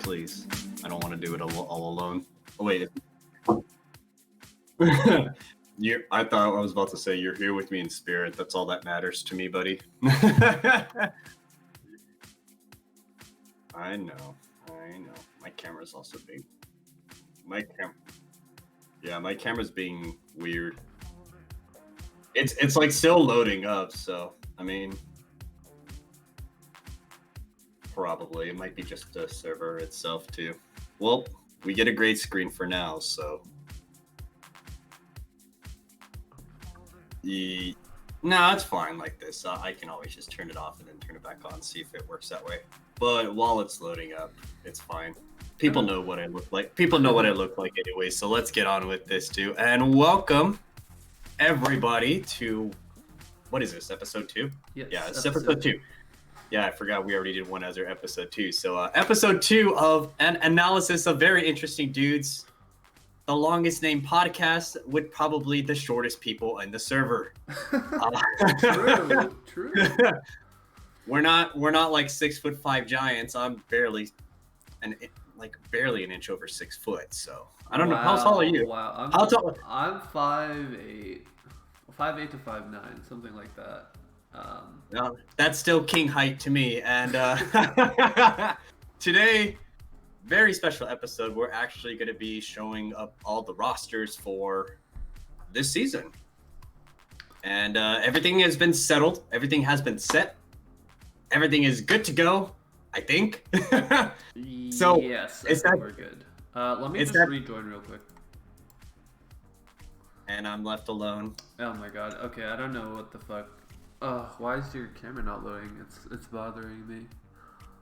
please. I don't want to do it all alone. Oh, wait. I thought I was about to say you're here with me in spirit. That's all that matters to me, buddy. I know. My camera's also big. My camera's being weird. It's like still loading up, so I mean, probably it might be just the server itself too. Well, we get a great screen for now, so no, it's fine like this. I can always just turn it off and then turn it back on, see if it works that way. But while it's loading up, it's fine. People know what I look like. People know what I look like anyway, so let's get on with this too. And welcome everybody to, what is this, episode 2? Yes, yeah, it's episode 2. Yeah, I forgot we already did one other episode 2. So episode 2 of an analysis of very interesting dudes. The longest named podcast with probably the shortest people in the server. True. We're not like 6'5" giants. I'm barely an inch over 6 foot. So I don't know. How tall are you? Wow, How tall? I'm 5'8", 5'8" to 5'9", something like that. No, that's still king height to me. And today, very special episode. We're actually going to be showing up all the rosters for this season, and everything has been settled. Everything has been set. Everything is good to go, I think. So yes, I think we're good. Let me just rejoin real quick. And I'm left alone. Oh my god. Okay, I don't know what the fuck. Why is your camera not loading? It's bothering me.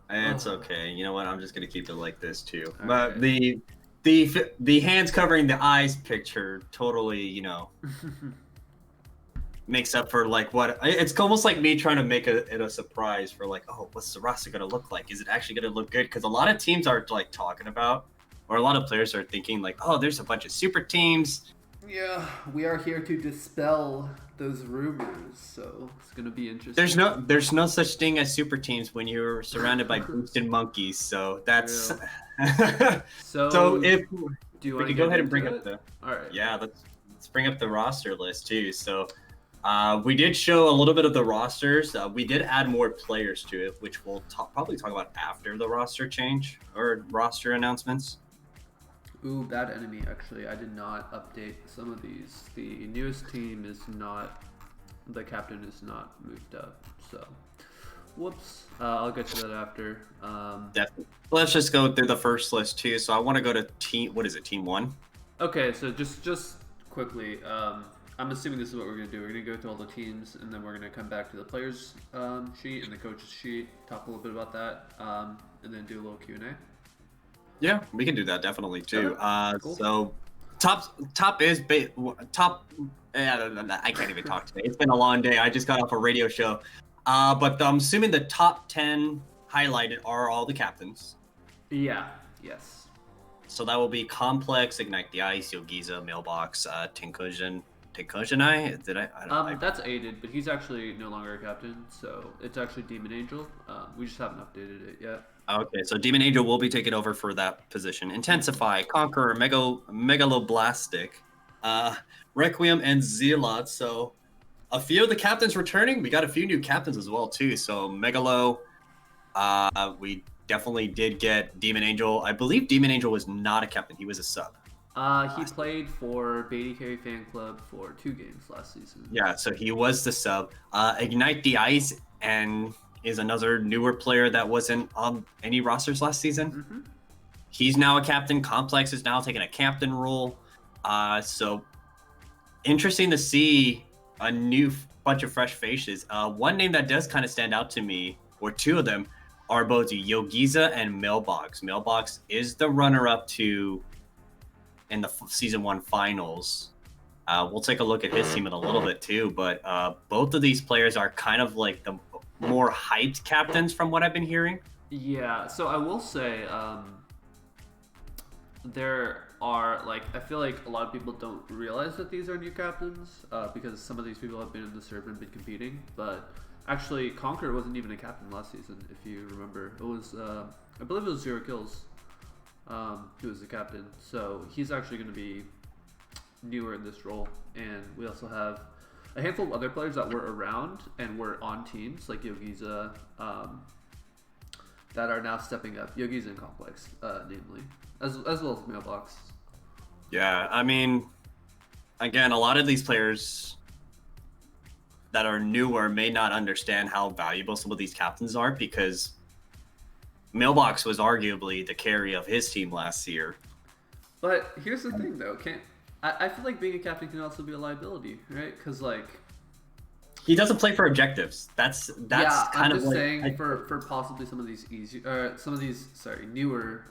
It's okay. You know what? I'm just gonna keep it like this too. Okay. But the hands covering the eyes picture totally, makes up for like what it's almost like me trying to make it a surprise for like, oh, what's the roster gonna look like? Is it actually gonna look good? Because a lot of teams are like talking about, or a lot of players are thinking like, oh, there's a bunch of super teams. Yeah, we are here to dispel those rumors, so it's gonna be interesting. There's no such thing as super teams when you're surrounded by boosted monkeys. So that's so if do we could go ahead and bring up all right. Yeah, let's bring up the roster list too. So we did show a little bit of the rosters. We did add more players to it, which we'll probably talk about after the roster change or roster announcements. Ooh, bad enemy. Actually, I did not update some of these. The newest team is not, the captain is not moved up. So, whoops. I'll get to that after. Definitely. Let's just go through the first list too. So I want to go to team 1? Okay, so just quickly, I'm assuming this is what we're gonna do. We're gonna go through all the teams, and then we're gonna come back to the players sheet and the coaches sheet, talk a little bit about that, and then do a little Q&A. Yeah, we can do that definitely too. Cool. So top is top. I can't even talk today. It's been a long day. I just got off a radio show. But I'm assuming the top 10 highlighted are all the captains. Yeah. Yes. So that will be Complex, Ignite the Ice, Yogiza, Mailbox, Tenkujin. That's aided, but he's actually no longer a captain, so it's actually Demon Angel. We just haven't updated it yet. Okay, so Demon Angel will be taking over for that position. Intensify, Conqueror, Megaloblastic, Requiem, and Zealot. So a few of the captains returning. We got a few new captains as well too. So Megalo, we definitely did get Demon Angel. I believe Demon Angel was not a captain. He was a sub. He played for BDK Fan Club for 2 games last season. Yeah, so he was the sub. Ignite the Ice and is another newer player that wasn't on any rosters last season. Mm-hmm. He's now a captain. Complex is now taking a captain role. So interesting to see a new bunch of fresh faces. One name that does kind of stand out to me, or 2 of them, are both Yogiza and Mailbox. Mailbox is the runner-up to in the season 1 finals. We'll take a look at his team in a little bit too, but both of these players are kind of like the more hyped captains from what I've been hearing. Yeah, so I will say there are, like, I feel like a lot of people don't realize that these are new captains because some of these people have been in the server and been competing, but actually Conqueror wasn't even a captain last season, if you remember. It was, I believe it was 0 kills. who is the captain. So he's actually going to be newer in this role. And we also have a handful of other players that were around and were on teams like Yogiza, that are now stepping up. Yogi's in Complex, namely, as well as Mailbox. Yeah, I mean, again, a lot of these players that are newer may not understand how valuable some of these captains are because Mailbox was arguably the carry of his team last year. But here's the thing, though. I feel like being a captain can also be a liability, right? Because like he doesn't play for objectives. That's yeah, kind I'm of just like saying for possibly some of these newer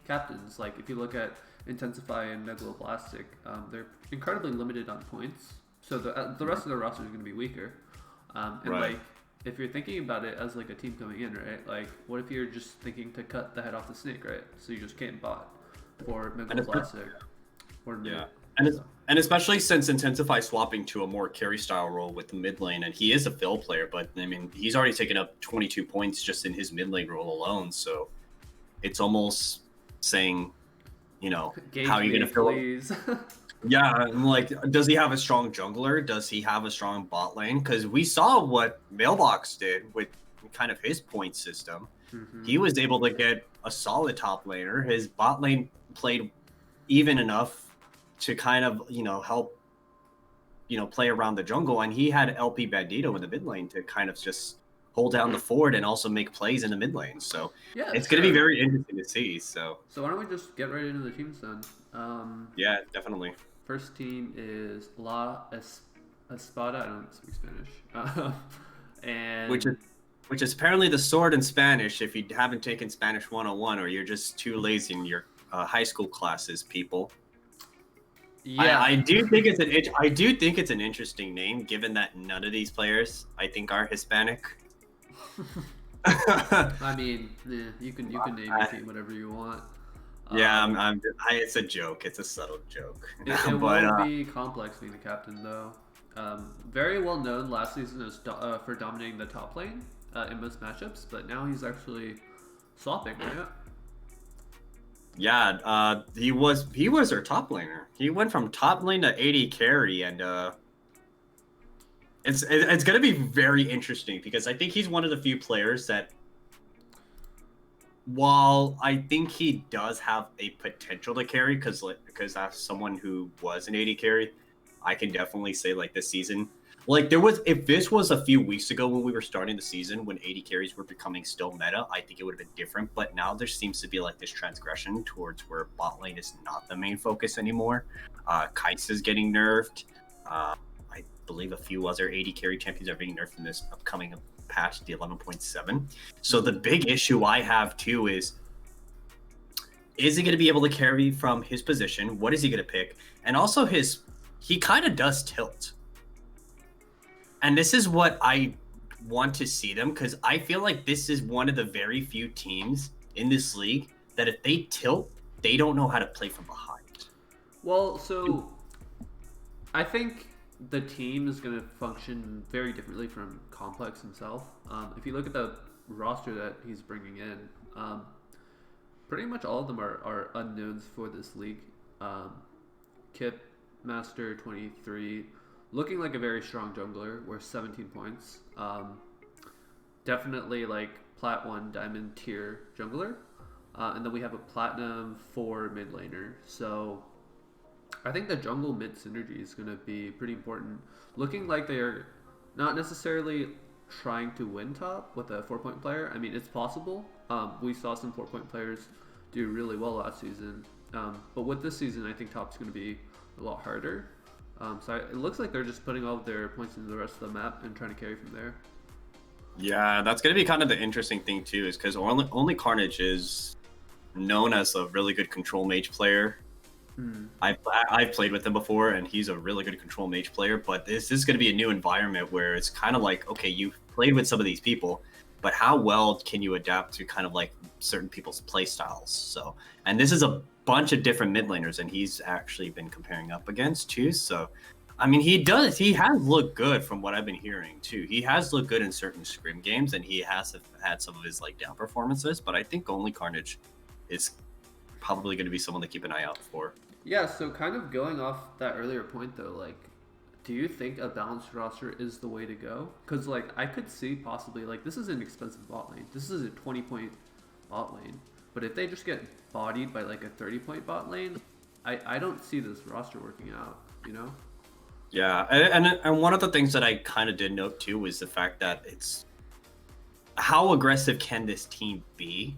captains. Like if you look at Intensify and Megaloblastic, they're incredibly limited on points. So the rest of the roster is going to be weaker. And Right. like if you're thinking about it as like a team coming in, right? Like what if you're just thinking to cut the head off the snake, right? So you just can't bot for Megaloblastic or Yeah, so. and especially since Intensify swapping to a more carry style role with the mid lane, and he is a fill player, but I mean he's already taken up 22 points just in his mid lane role alone. So it's almost saying, you know, Gauge how are you me, going to fill? please. Yeah, and like, does he have a strong jungler? Does he have a strong bot lane? Because we saw what Mailbox did with kind of his point system. Mm-hmm. He was able to get a solid top laner. His bot lane played even enough to kind of, help, play around the jungle. And he had LP Bandito in the mid lane to kind of just hold down the fort and also make plays in the mid lane. So Yeah, it's sure. going to be very interesting to see. So why don't we just get right into the teams then? yeah, definitely. First team is Espada. I don't speak Spanish. And Which is apparently the sword in Spanish if you haven't taken Spanish 101 or you're just too lazy in your high school classes, people. yeah, I do think it's an interesting name given that none of these players I think are Hispanic. I mean, you can name your team whatever you want. Yeah, it's a joke. It's a subtle joke. It But will be Complex being the captain though. Very well known last season as for dominating the top lane in most matchups, but now he's actually swapping, right? yeah, he was our top laner. He went from top lane to 80 carry, and it's gonna be very interesting because I think he's one of the few players that, while I think he does have a potential to carry, because as someone who was an 80 carry, I can definitely say like this season, like if this was a few weeks ago when we were starting the season when 80 carries were becoming still meta, I think it would have been different. But now there seems to be like this transgression towards where bot lane is not the main focus anymore. Kais is getting nerfed. I believe a few other 80 carry champions are being nerfed in this upcoming patch, the 11.7. So the big issue I have too is he going to be able to carry from his position? What is he going to pick? And also he kind of does tilt. And this is what I want to see them, because I feel like this is one of the very few teams in this league that if they tilt, they don't know how to play from behind. Well, so I think the team is going to function very differently from Complex himself. If you look at the roster that he's bringing in, pretty much all of them are unknowns for this league. Kip, Master 23, looking like a very strong jungler, worth 17 points. Definitely like Plat 1 Diamond tier jungler. And then we have a Platinum 4 mid laner. So I think the jungle mid synergy is going to be pretty important. Looking like they are not necessarily trying to win top with a 4-point player. I mean, it's possible. We saw some 4-point players do really well last season. But with this season, I think top's going to be a lot harder. So it looks like they're just putting all of their points into the rest of the map and trying to carry from there. Yeah, that's going to be kind of the interesting thing too, is because only Carnage is known as a really good control mage player. I've played with him before, and he's a really good control mage player. But this is going to be a new environment where it's kind of like, okay, you've played with some of these people, but how well can you adapt to kind of like certain people's play styles? So, and this is a bunch of different mid laners, and he's actually been comparing up against too. So, I mean, he has looked good from what I've been hearing too. He has looked good in certain scrim games, and he has had some of his like down performances. But I think only Carnage is probably going to be someone to keep an eye out for. Yeah, so kind of going off that earlier point though, like, do you think a balanced roster is the way to go? Because like I could see possibly like this is an expensive bot lane. This is a 20-point bot lane, but if they just get bodied by like a 30-point bot lane, I don't see this roster working out. You know? Yeah, and one of the things that I kind of did note too was the fact that it's how aggressive can this team be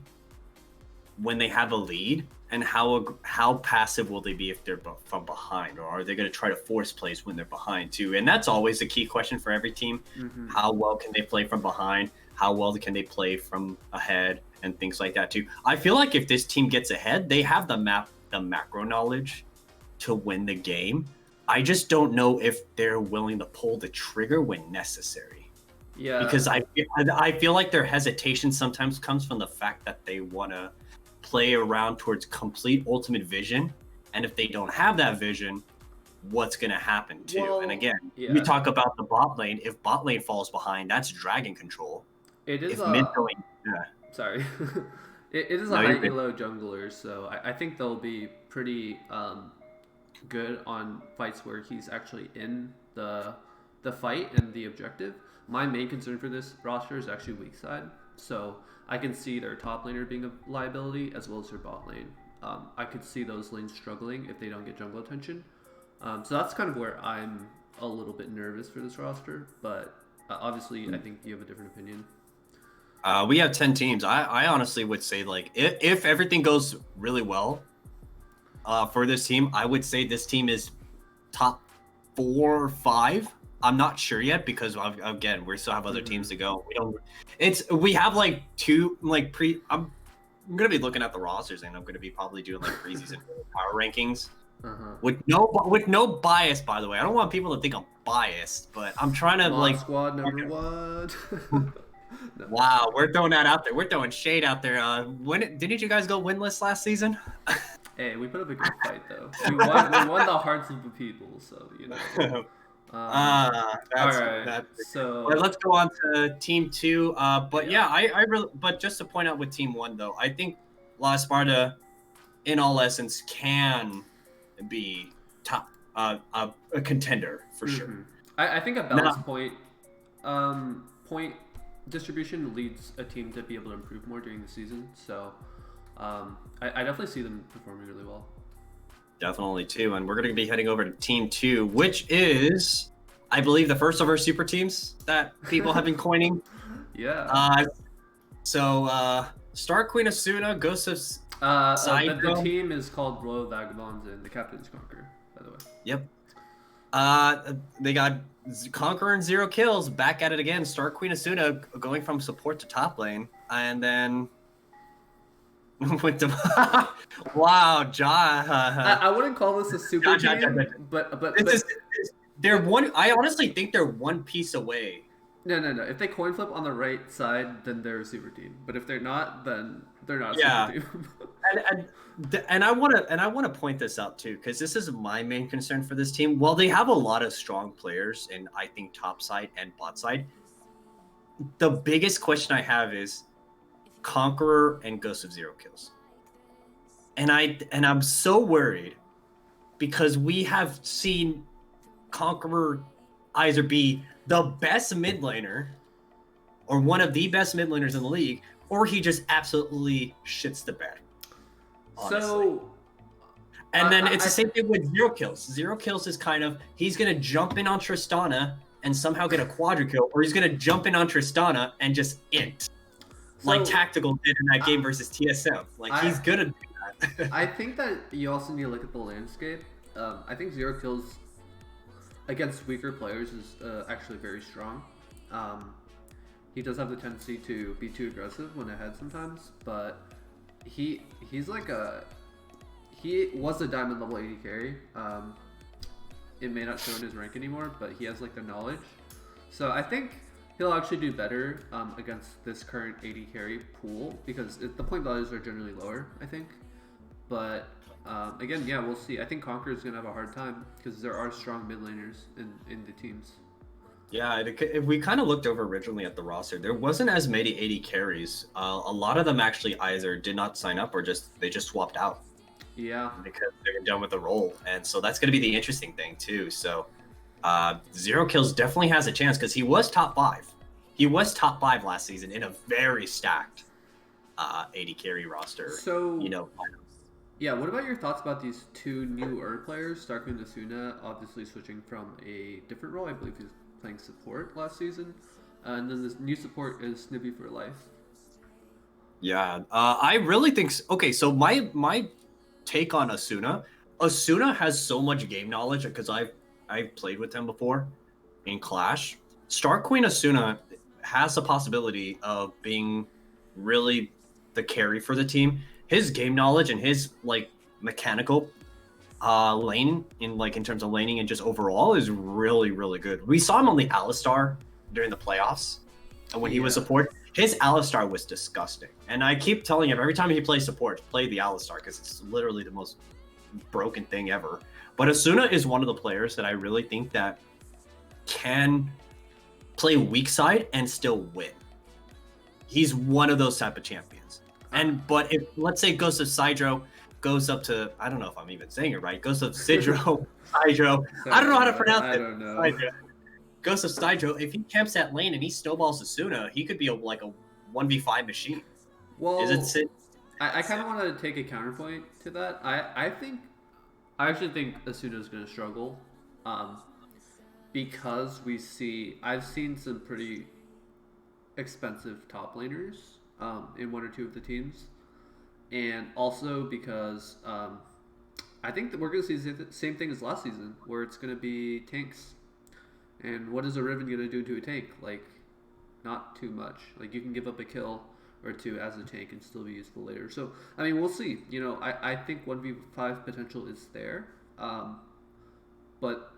when they have a lead, and how passive will they be if they're from behind, or are they going to try to force plays when they're behind too? And that's always a key question for every team. Mm-hmm. How well can they play from behind? How well can they play from ahead, and things like that too? I feel like if this team gets ahead, they have the macro knowledge to win the game. I just don't know if they're willing to pull the trigger when necessary. Yeah. Because I feel like their hesitation sometimes comes from the fact that they want to play around towards complete ultimate vision, and if they don't have that vision, what's going to happen too? Well, and again, yeah. we talk about the bot lane. If bot lane falls behind, that's dragon control. It is if mid going, sorry. it is a high elo jungler, so I think they'll be pretty good on fights where he's actually in the fight and the objective. My main concern for this roster is actually weak side, so I can see their top laner being a liability as well as their bot lane. I could see those lanes struggling if they don't get jungle attention. So that's kind of where I'm a little bit nervous for this roster, but obviously I think you have a different opinion. We have 10 teams. I honestly would say, like, if everything goes really well for this team, I would say this team is top 4 or 5. I'm not sure yet because again, we still have other teams to go. We have like 2 like I'm gonna be looking at the rosters, and I'm gonna be probably doing like preseason power rankings with no bias. By the way, I don't want people to think I'm biased, but I'm trying to like squad number 1. No. Wow, we're throwing that out there. We're throwing shade out there. Didn't you guys go winless last season? Hey, we put up a good fight though. We won the hearts of the people, so you know. All right. So let's go on to team 2. But yeah, I really. But just to point out with team 1 though, I think La Sparta, in all essence, can be top a contender for sure. I think a balanced point distribution leads a team to be able to improve more during the season. So I definitely see them performing really well. Definitely too, and we're going to be heading over to Team 2, which is, I believe, the first of our super teams that people have been coining. Yeah. So Star Queen Asuna, Ghost of the team is called Royal Vagabonds, and the captain's Conqueror, by the way. Yep. They got Conqueror and 0 kills. Back at it again. Star Queen Asuna going from support to top lane, and then. With the wow, John. I wouldn't call this a super team, but they're one. I honestly think they're one piece away. No. If they coin flip on the right side, then they're a super team. But if they're not, then they're not a super team. and I want to point this out too, because this is my main concern for this team. While they have a lot of strong players in, I think, top side and bot side, the biggest question I have is Conqueror and Ghost of 0 kills, and I'm so worried because we have seen Conqueror either be the best mid laner or one of the best mid laners in the league, or he just absolutely shits the bed. Honestly. So, and then it's the same thing with 0 kills. 0 kills is kind of, he's gonna jump in on Tristana and somehow get a quadra kill, or he's gonna jump in on Tristana and just int. Like Tactical did in that game versus TSM. Like, he's good at doing that. I think that you also need to look at the landscape. I think 0 kills against weaker players is actually very strong. He does have the tendency to be too aggressive when ahead sometimes, but he was a diamond level 80 carry. It may not show in his rank anymore, but he has like the knowledge. So I think he'll actually do better against this current 80 carry pool because the point values are generally lower, I think. But again, yeah, we'll see. I think Conqueror is going to have a hard time because there are strong mid laners in the teams. Yeah, if we kind of looked over originally at the roster, there wasn't as many 80 carries. A lot of them actually either did not sign up or they just swapped out. Yeah. because they're done with the role, and so that's going to be the interesting thing too. So Zero Kills definitely has a chance because he was top 5. He was top 5 last season in a very stacked 80 carry roster. So, You know, yeah, what about your thoughts about these two new Erd players? Darko and Asuna, obviously switching from a different role. I believe he's playing support last season. And then this new support is Snippy for life. yeah, I really think. Okay, so my take on Asuna. Asuna has so much game knowledge because I've played with him before in Clash. Star Queen Asuna has the possibility of being really the carry for the team. His game knowledge and his like mechanical lane in terms of laning and just overall is really really good. We saw him on the Alistar during the playoffs, and when he was support, his Alistar was disgusting. And I keep telling him every time he plays support, play the Alistar because it's literally the most broken thing ever. But Asuna is one of the players that I really think that can play weak side and still win. He's one of those type of champions. But if let's say Ghost of Sidro goes up to, I don't know if I'm even saying it right, Ghost of Sidro, Sidro, I don't know how to pronounce it. I don't know. Sidro. Ghost of Sidro, if he camps that lane and he snowballs Asuna, he could be like a 1v5 machine. Well, Is it I kind of want to take a counterpoint to that. I actually think Asuna is going to struggle, because I've seen some pretty expensive top laners in one or two of the teams, and also because I think that we're going to see the same thing as last season, where it's going to be tanks. And what is a Riven going to do to a tank? Like, not too much. Like, you can give up a kill or two as a tank and still be useful later. So, I mean, we'll see. You know, I think 1v5 potential is there. But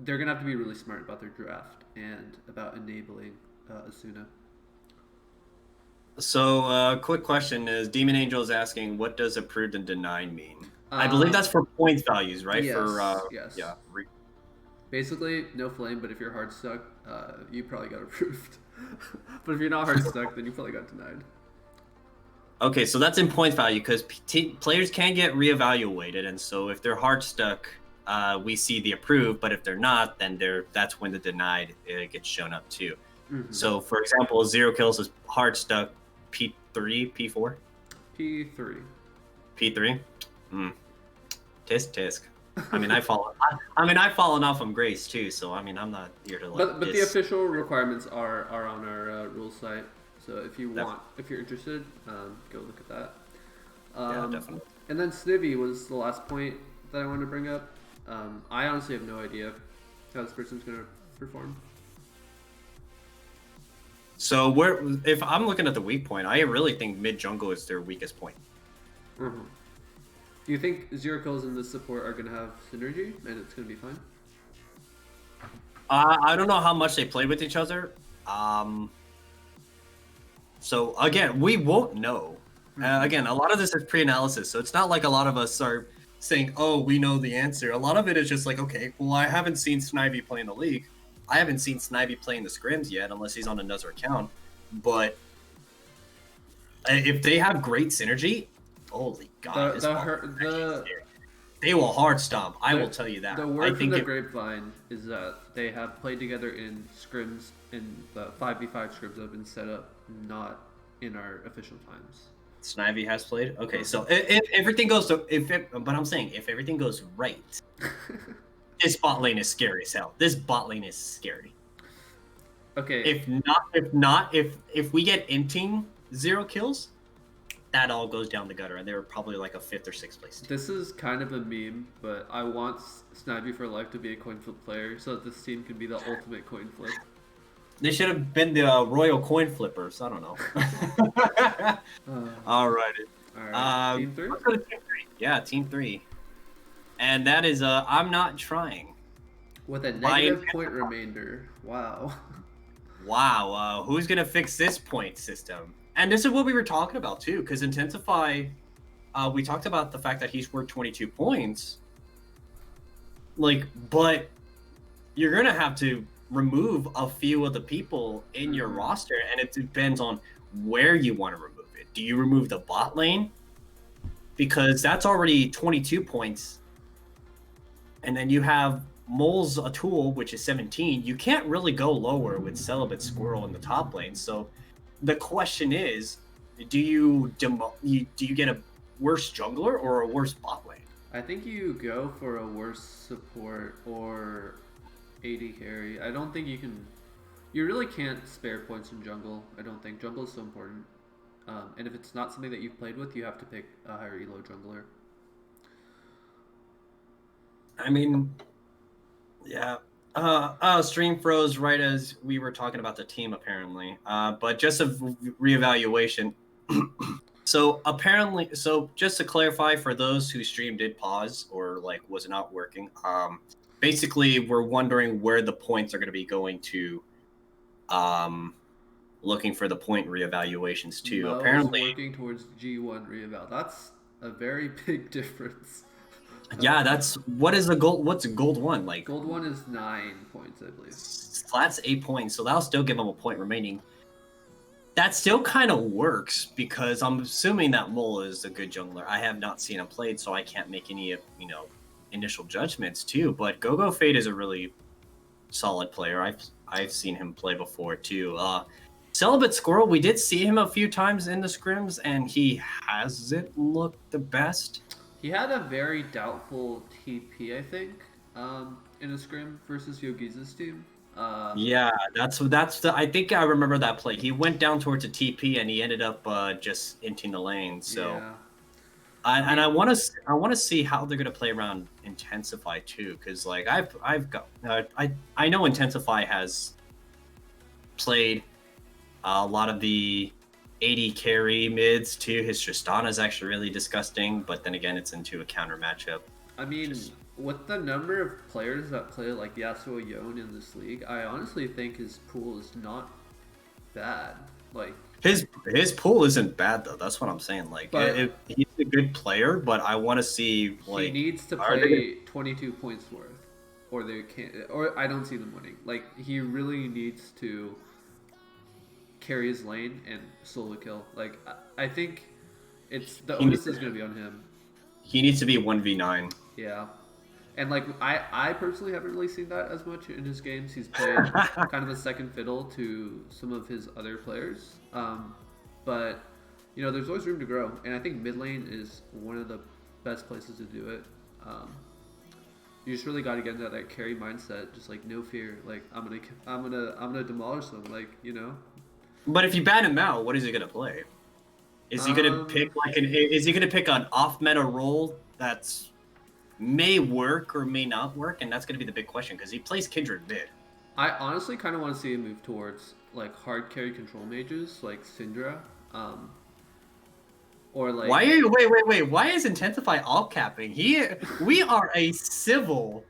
they're going to have to be really smart about their draft and about enabling Asuna. So, quick question is Demon Angel is asking, what does approved and denied mean? I believe that's for points values, right? Yes, For yes. yeah. Basically, no flame, but if you're hard stuck, you probably got approved. But if you're not hard stuck, then you probably got denied. Okay, so that's in points value because players can get reevaluated, and so if they're hard stuck, we see the approved. But if they're not, then that's when the denied gets shown up too. Mm-hmm. So, for example, Zero Kills is hard stuck P3, P4, P3. P3. Tisk. I mean, I've fallen off from Grace too, so I mean, I'm not here to like. But the official requirements are on our rules site. So if you're interested, go look at that. Yeah, definitely. And then Snivy was the last point that I wanted to bring up. I honestly have no idea how this person's going to perform. So if I'm looking at the weak point, I really think mid jungle is their weakest point. Mm-hmm. Do you think Zero Kills and the support are going to have synergy and it's going to be fine? I don't know how much they play with each other. So again, we won't know. Again, a lot of this is pre-analysis, so it's not like a lot of us are saying, "Oh, we know the answer." A lot of it is just like, "Okay, well, I haven't seen Snivy play in the league. I haven't seen Snivy play in the scrims yet, unless he's on another account." But if they have great synergy, holy God, they will hard stomp. I will tell you that. The word from the grapevine is that they have played together in scrims, in the 5v5 scrims that have been set up, not in our official times. Snivy has played? Okay, so if everything goes but I'm saying if everything goes right, this bot lane is scary as hell. This bot lane is scary. Okay. If we get inting 0 kills, that all goes down the gutter, and they were probably like a 5th or 6th place. This is kind of a meme, but I want Snivy for life to be a coin flip player so that this team can be the ultimate coin flip. They should have been the royal coin flippers. I don't know. Alrighty. Alright. Team 3? Let's go to Team 3. Yeah, Team 3. And that is I'm not trying. With a negative point remainder. Wow. Wow. Who's going to fix this point system? And this is what we were talking about too, because Intensify, we talked about the fact that he's worth 22 points. But you're going to have to remove a few of the people in your roster, and it depends on where you want to remove it. Do you remove the bot lane? because that's already 22 points. And then you have Mole's a tool, which is 17. You can't really go lower with Celibate Squirrel in the top lane. So the question is, do you get a worse jungler or a worse bot lane? I think you go for a worse support or AD carry. I don't think you can. You really can't spare points in jungle. I don't think jungle is so important. And if it's not something that you've played with, you have to pick a higher elo jungler. I mean, yeah. Stream froze right as we were talking about the team, apparently. But just a reevaluation. So just to clarify, for those whose stream did pause or like was not working, basically we're wondering where the points are going to be going to. Looking for the point reevaluations too. Mo Apparently, is working towards G1 reeval. That's a very big difference. Yeah, that's what is a gold? What's a gold one like? Gold one is 9 points, I believe. Flat's 8 points, so that'll still give him a point remaining. That still kind of works because I'm assuming that Mole is a good jungler. I have not seen him played, so I can't make any initial judgments too. But Go Fade is a really solid player. I've seen him play before too. Celibate Squirrel, we did see him a few times in the scrims, and he hasn't looked the best. He had a very doubtful TP, I think, in a scrim versus Yogiza's team. Yeah, I think I remember that play. He went down towards a TP and he ended up just inting the lane. So, yeah. I want to see how they're gonna play around Intensify too, because like I know Intensify has played a lot of the AD carry mids too. His Tristana is actually really disgusting, but then again, it's into a counter matchup. I mean, with the number of players that play like Yasuo Yon in this league, I honestly think his pool is not bad. Like his pool isn't bad though. That's what I'm saying. Like he's a good player, but I want to see like he needs to play 22 points worth, or they can't. Or I don't see them winning. Like he really needs to carry his lane and solo kill. Like I think it's the onus is going to be on him. He needs to be 1v9. Yeah. And like I personally haven't really seen that as much in his games. He's played kind of a second fiddle to some of his other players. But there's always room to grow, and I think mid lane is one of the best places to do it. You just really got to get into that carry mindset, just like no fear. Like I'm gonna demolish them. Like But if you ban him out, what is he gonna play? Is he gonna pick Is he gonna pick an off meta role that's may work or may not work? And that's gonna be the big question because he plays Kindred mid. I honestly kind of want to see him move towards like hard carry control mages like Syndra, or like. Why are you wait? Why is Intensify all capping? We are a civil.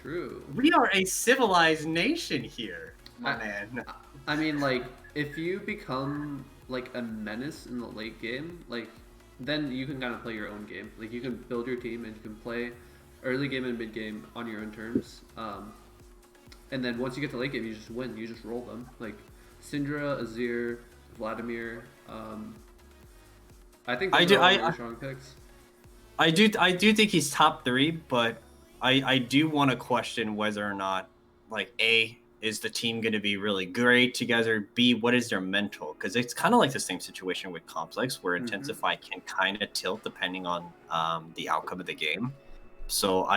True. We are a civilized nation here, my man. I mean, like, if you become like a menace in the late game, like, then you can kind of play your own game. Like, you can build your team and you can play early game and mid game on your own terms. And then once you get to late game, you just win. You just roll them. Like Syndra, Azir, Vladimir. I think those are all really strong picks. I do think he's top 3, but I do want to question whether or not, like, A, is the team going to be really great together? B, what is their mental? Because it's kind of like the same situation with Complex, where Intensify can kind of tilt depending on the outcome of the game. So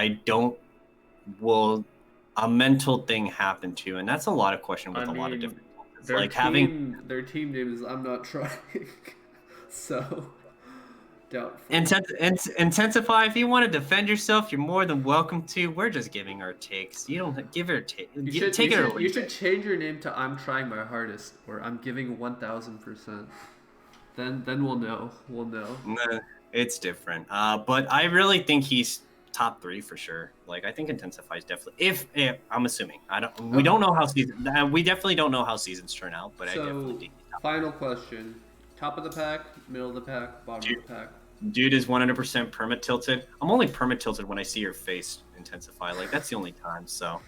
will a mental thing happen too? And that's a lot of question with a lot of different things. Like their team name is I'm Not Trying. So doubtful. Intensify, if you want to defend yourself, you're more than welcome to. We're just giving our takes. You don't give it or take. You should change your name to I'm Trying My Hardest, or I'm Giving 1000%. Then we'll know. We'll know. Nah, it's different. But I really think he's top 3 for sure. Like I think Intensify is definitely. If I'm assuming, we don't know how we definitely don't know how seasons turn out. But so, I definitely think. Final question: top of the pack, middle of the pack, bottom of the pack. Dude is 100% perma tilted. I'm only perma tilted when I see your face Intensify. Like that's the only time. So.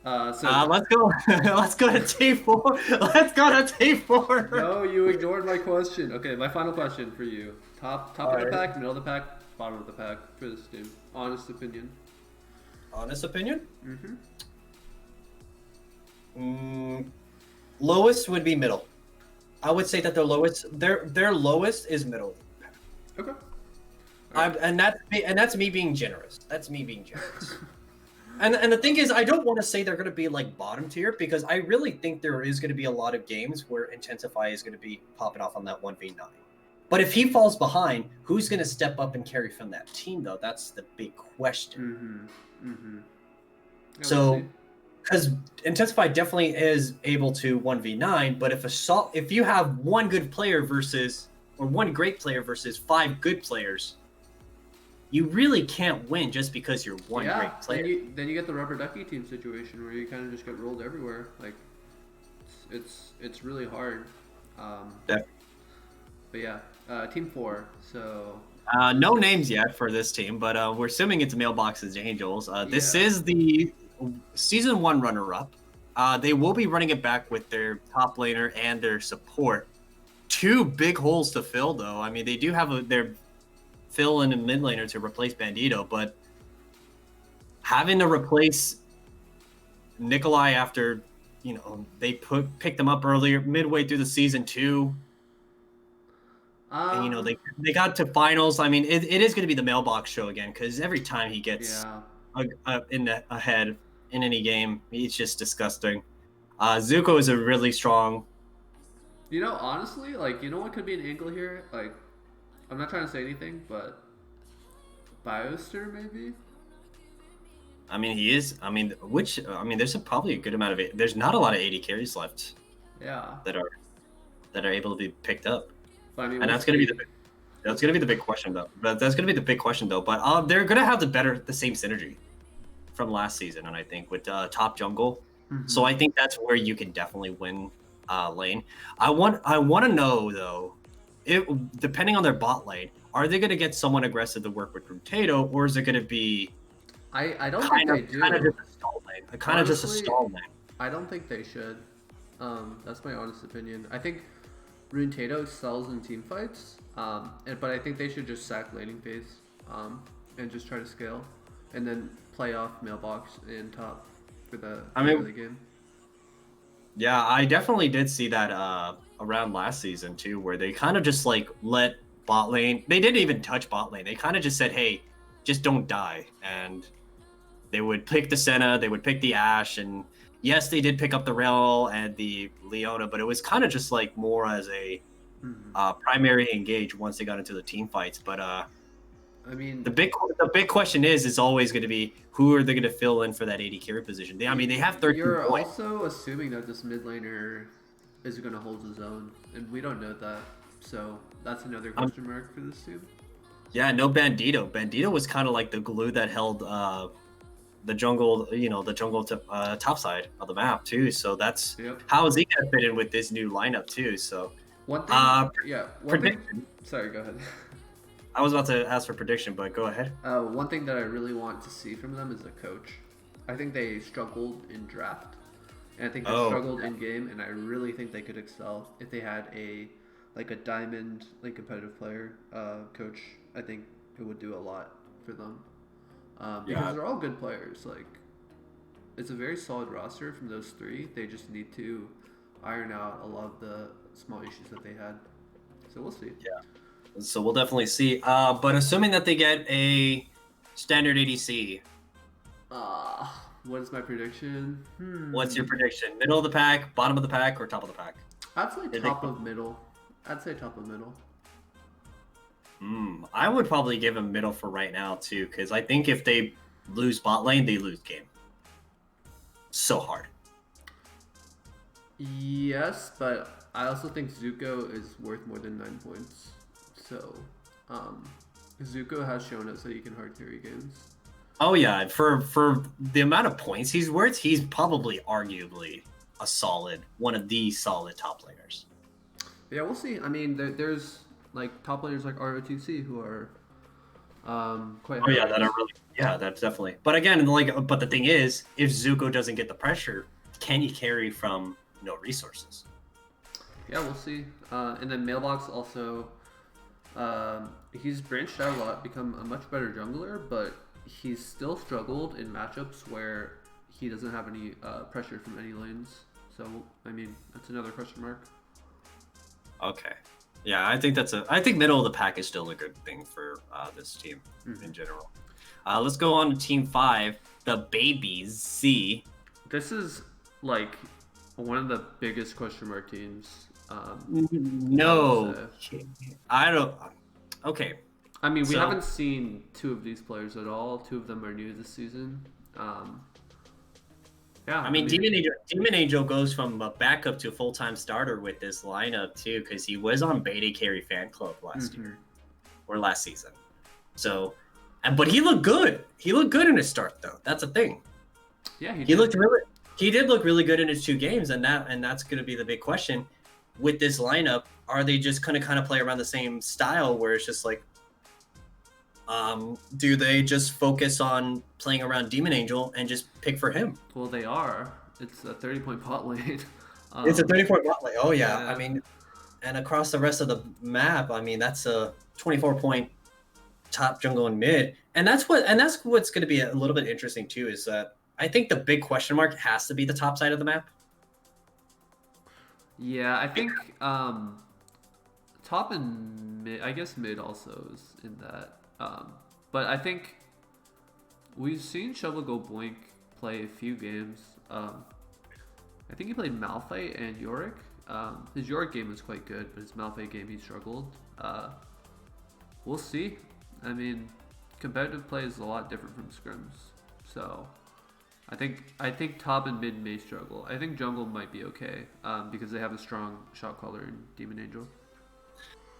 Let's go. Let's go to T4. Let's go to T4. No, you ignored my question. Okay, my final question for you. Top of the pack, middle of the pack, bottom of the pack for this team. Honest opinion. Honest opinion? Mm-hmm. Lowest would be middle. I would say that their lowest is middle. Okay. And that's me being generous. That's me being generous. And the thing is, I don't want to say they're going to be like bottom tier because I really think there is going to be a lot of games where Intensify is going to be popping off on that 1v9. But if he falls behind, who's going to step up and carry from that team, though? That's the big question. So, because Intensify definitely is able to 1v9, but if you have one good player one great player versus 5 good players, you really can't win just because you're one great player. Then you get the rubber ducky team situation where you kind of just get rolled everywhere. Like, it's really hard. But yeah, team 4. So no names yet for this team, but we're assuming it's Mailbox's Angels. This is the season 1 runner-up. They will be running it back with their top laner and their support. 2 big holes to fill, though. I mean, they do have their fill in a mid laner to replace Bandito, but having to replace Nikolai after they picked him up earlier midway through the season 2. And they got to finals. I mean, it is going to be the Mailbox show again because every time he gets ahead in any game, it's just disgusting. Zuko is a really strong. Honestly, what could be an angle here? Like, I'm not trying to say anything, but Bioster maybe. I mean, he is. I mean, there's probably a good amount of it. There's not a lot of 80 carries left. Yeah. That are able to be picked up. But, I mean, and that's gonna be the big question though. But that's gonna be the big question though. But they're gonna have the same synergy from last season, and I think with top jungle. So I think that's where you can definitely win lane. I want to know though, depending on their bot lane, are they gonna get someone aggressive to work with Potato, or is it gonna be I don't think they do. Kind of just a stall lane. Kind of just a stall lane. I don't think they should. That's my honest opinion. I think Rune Tato sells in team fights, but I think they should just sack laning phase and just try to scale, and then play off Mailbox and top for the early game. Yeah, I definitely did see that around last season too, where they kind of just let bot lane. They didn't even touch bot lane. They kind of just said, "Hey, just don't die," and they would pick the Senna, they would pick the Ashe, and yes, they did pick up the Rel and the Leona, but it was kind of just more as a primary engage once they got into the team fights. But I mean, the big question is always going to be who are they going to fill in for that 80 carry position? They have 13 You're points. also assuming that this mid laner is going to hold his own, and we don't know that. So that's another question mark for this team. Yeah, no Bandito. Bandito was kind of like the glue that held the jungle, top side of the map too. So that's how is he gonna fit in with this new lineup too? So one thing, prediction. Sorry, go ahead. I was about to ask for prediction, but go ahead. One thing that I really want to see from them is a coach. I think they struggled in draft, and I think they struggled in game, and I really think they could excel if they had a diamond competitive player coach. I think it would do a lot for them. Because they're all good players. It's a very solid roster from those 3. They just need to iron out a lot of the small issues that they had. So we'll see. Yeah. So we'll definitely see. But assuming that they get a standard ADC. What is my prediction? What's your prediction? Middle of the pack, bottom of the pack, or top of the pack? I'd say top of middle. I would probably give him middle for right now too, because I think if they lose bot lane, they lose game. So hard. Yes, but I also think Zuko is worth more than 9 points. So, Zuko has shown us that he can hard carry games. Oh yeah, for the amount of points he's worth, he's probably arguably one of the solid top laners. Yeah, we'll see. I mean, there's top laners like ROTC who are quite. Oh yeah, that's definitely. But again, but the thing is, if Zuko doesn't get the pressure, can you carry from no resources? Yeah, we'll see. And then Mailbox also He's branched out a lot, become a much better jungler, but he's still struggled in matchups where he doesn't have any pressure from any lanes. So, I mean, that's another question mark. Okay. Yeah, I think middle of the pack is still a good thing for this team in general. Let's go on to Team 5, the Babies Z. This is like one of the biggest question mark teams. No, I don't. Okay. I mean, we haven't seen two of these players at all. Two of them are new this season. Yeah. I mean, Demon Angel goes from a backup to a full-time starter with this lineup too, because he was on Beta Carry Fan Club last year or last season. So, but he looked good. He looked good in his start, though. That's a thing. Yeah, he did look really good in his 2 games, and that's going to be the big question with this lineup. Are they just going to kind of play around the same style, where it's just like, do they just focus on playing around Demon Angel and just pick for him? Well, they are. It's a 30-point bot lane. It's a 30-point bot lane. Oh yeah. I mean, and across the rest of the map, I mean, that's a 24-point top jungle and mid, and that's what's going to be a little bit interesting too. Is that I think the big question mark has to be the top side of the map. Yeah, I think top and mid. I guess mid also is in that. But I think we've seen Shovel Go Blink play a few games. I think he played Malphite and Yorick. His Yorick game was quite good, but his Malphite game he struggled. We'll see. I mean, competitive play is a lot different from scrims, so I think top and mid may struggle. I think jungle might be okay because they have a strong shot caller in Demon Angel.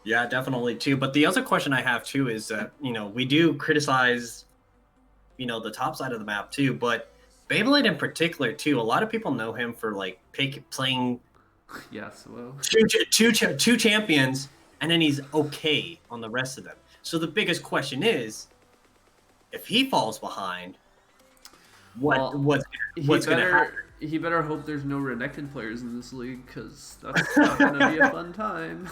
Yeah, definitely too. But the other question I have too is that, we do criticize, the top side of the map too, but Beyblade in particular too. A lot of people know him for like playing two champions, and then he's okay on the rest of them. So the biggest question is, if he falls behind, what's going to happen? He better hope there's no Renekton players in this league, because that's not going to be a fun time.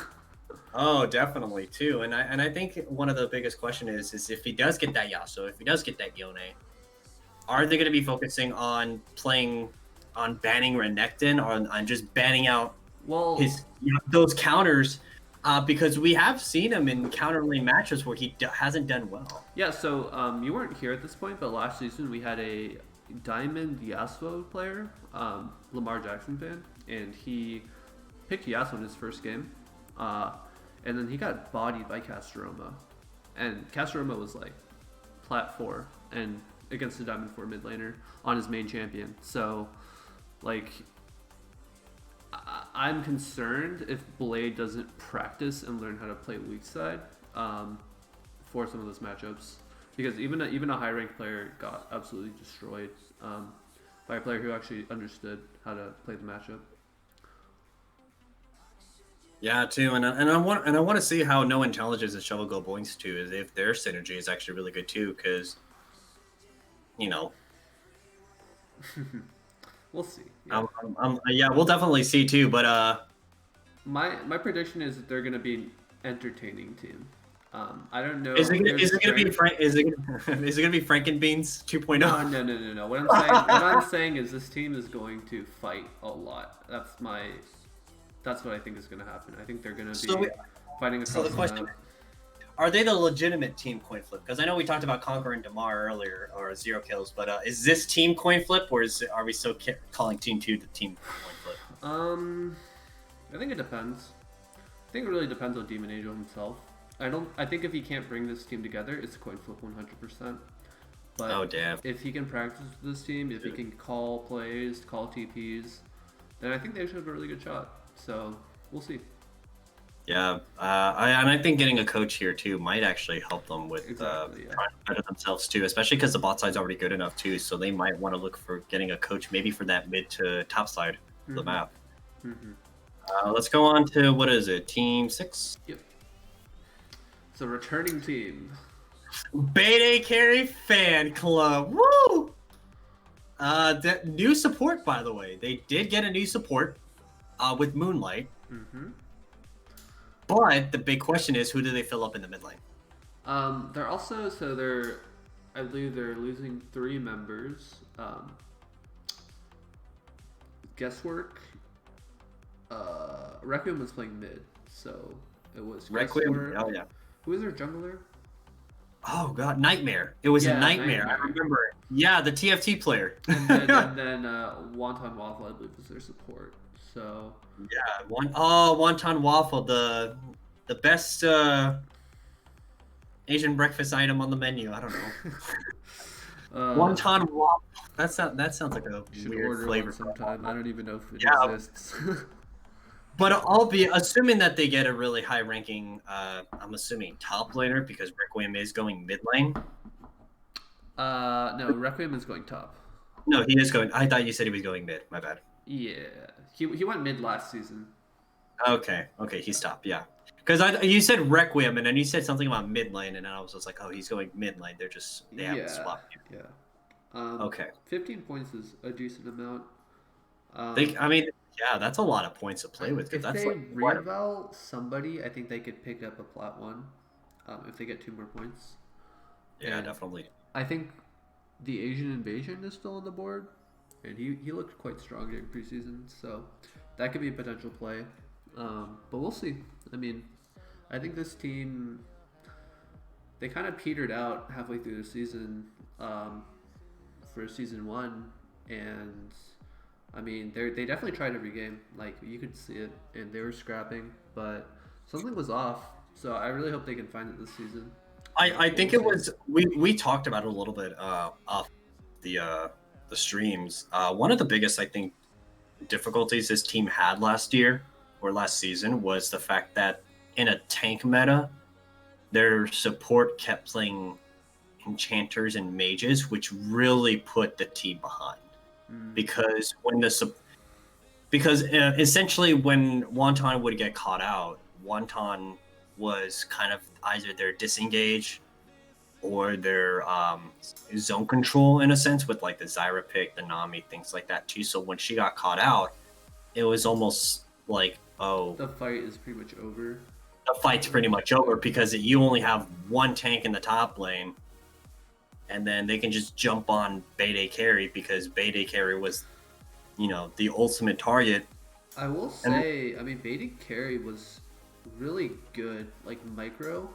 Oh, definitely too, and I think one of the biggest question is if he does get that Yasuo, if he does get that Yone, are they going to be focusing on banning Renekton, or on just banning out his those counters? Because we have seen him in counter lane matches where he hasn't done well. Yeah, so you weren't here at this point, but last season we had a Diamond Yasuo player, Lamar Jackson fan, and he picked Yasuo in his first game. And then he got bodied by Castoroma. And Castoroma was like plat 4 and against the Diamond 4 mid laner on his main champion. So, like, I'm concerned if Blade doesn't practice and learn how to play weak side for some of those matchups. Because even a high ranked player got absolutely destroyed by a player who actually understood how to play the matchup. Yeah, too, and I want to see how No Intelligence and Shovel Go Blinks too, is if their synergy is actually really good too, because we'll see. Yeah. We'll definitely see too, but my prediction is that they're gonna be an entertaining team. I don't know. Is it gonna be Frankenbeans 2.0? No. What I'm saying is this team is going to fight a lot. That's what I think is going to happen. I think they're going to be fighting across the question, are they the legitimate team coin flip? Because I know we talked about Conquer and Damar earlier, or 0 kills, but is this team coin flip, or are we still calling Team 2 the team coin flip? I think it depends. I think it really depends on Demon Angel himself. I think if he can't bring this team together, it's a coin flip 100%. But if he can practice with this team, if he can call plays, call TPs, then I think they should have a really good shot. So we'll see. Yeah, I think getting a coach here too might actually help them with trying to better themselves too, especially because the bot side's already good enough too. So they might want to look for getting a coach maybe for that mid to top side of the map. Let's go on to, what is it, Team 6? Yep. It's a returning team. Beta Carry Fan Club. Woo! New support, by the way. They did get a new support with Moonlight. But the big question is, who do they fill up in the mid lane? They're also I believe they're losing 3 members. Guesswork. Requiem was playing mid, so it was Requiem. Guesswork. Oh yeah. Who is their jungler? Oh god, Nightmare. It was a nightmare. I remember it. Yeah, the TFT player. And then Wonton Waffle, I believe, is their support. So yeah, wonton waffle, the best Asian breakfast item on the menu. I don't know. Wonton waffle. That sounds like a weird flavor sometime. I don't even know if it exists. But albeit, assuming that they get a really high ranking, I'm assuming top laner because Requiem is going mid lane. No, Requiem is going top. No, he is going. I thought you said he was going mid. My bad. Yeah, he went mid last season. Okay, he's top. Yeah, because you said Requiem and then you said something about mid lane, and then I was just like, oh, he's going mid lane. They haven't swapped. Yeah. Okay. 15 points is a decent amount. Yeah, that's a lot of points to play with. If that's they like reval somebody, I think they could pick up a plat 1 if they get 2 more points. Yeah, definitely. I think the Asian Invasion is still on the board, and he looked quite strong during preseason, so that could be a potential play. But we'll see. I mean, I think this team, they kind of petered out halfway through the season for season 1, and I mean, they definitely tried every game. Like, you could see it, and they were scrapping, but something was off. So I really hope they can find it this season. I think it was we talked about it a little bit off the streams. One of the biggest, I think, difficulties this team had last season was the fact that in a tank meta, their support kept playing enchanters and mages, which really put the team behind. Because essentially when Wonton would get caught out, Wonton was kind of either their disengage or their zone control in a sense with like the Zyra pick, the Nami, things like that too. So when she got caught out, it was almost like, oh, the fight is pretty much over. The fight's pretty much over because you only have one tank in the top lane. And then they can just jump on Bede Carry because Bede Carry was, the ultimate target. I will say, Bede Carry was really good, like micro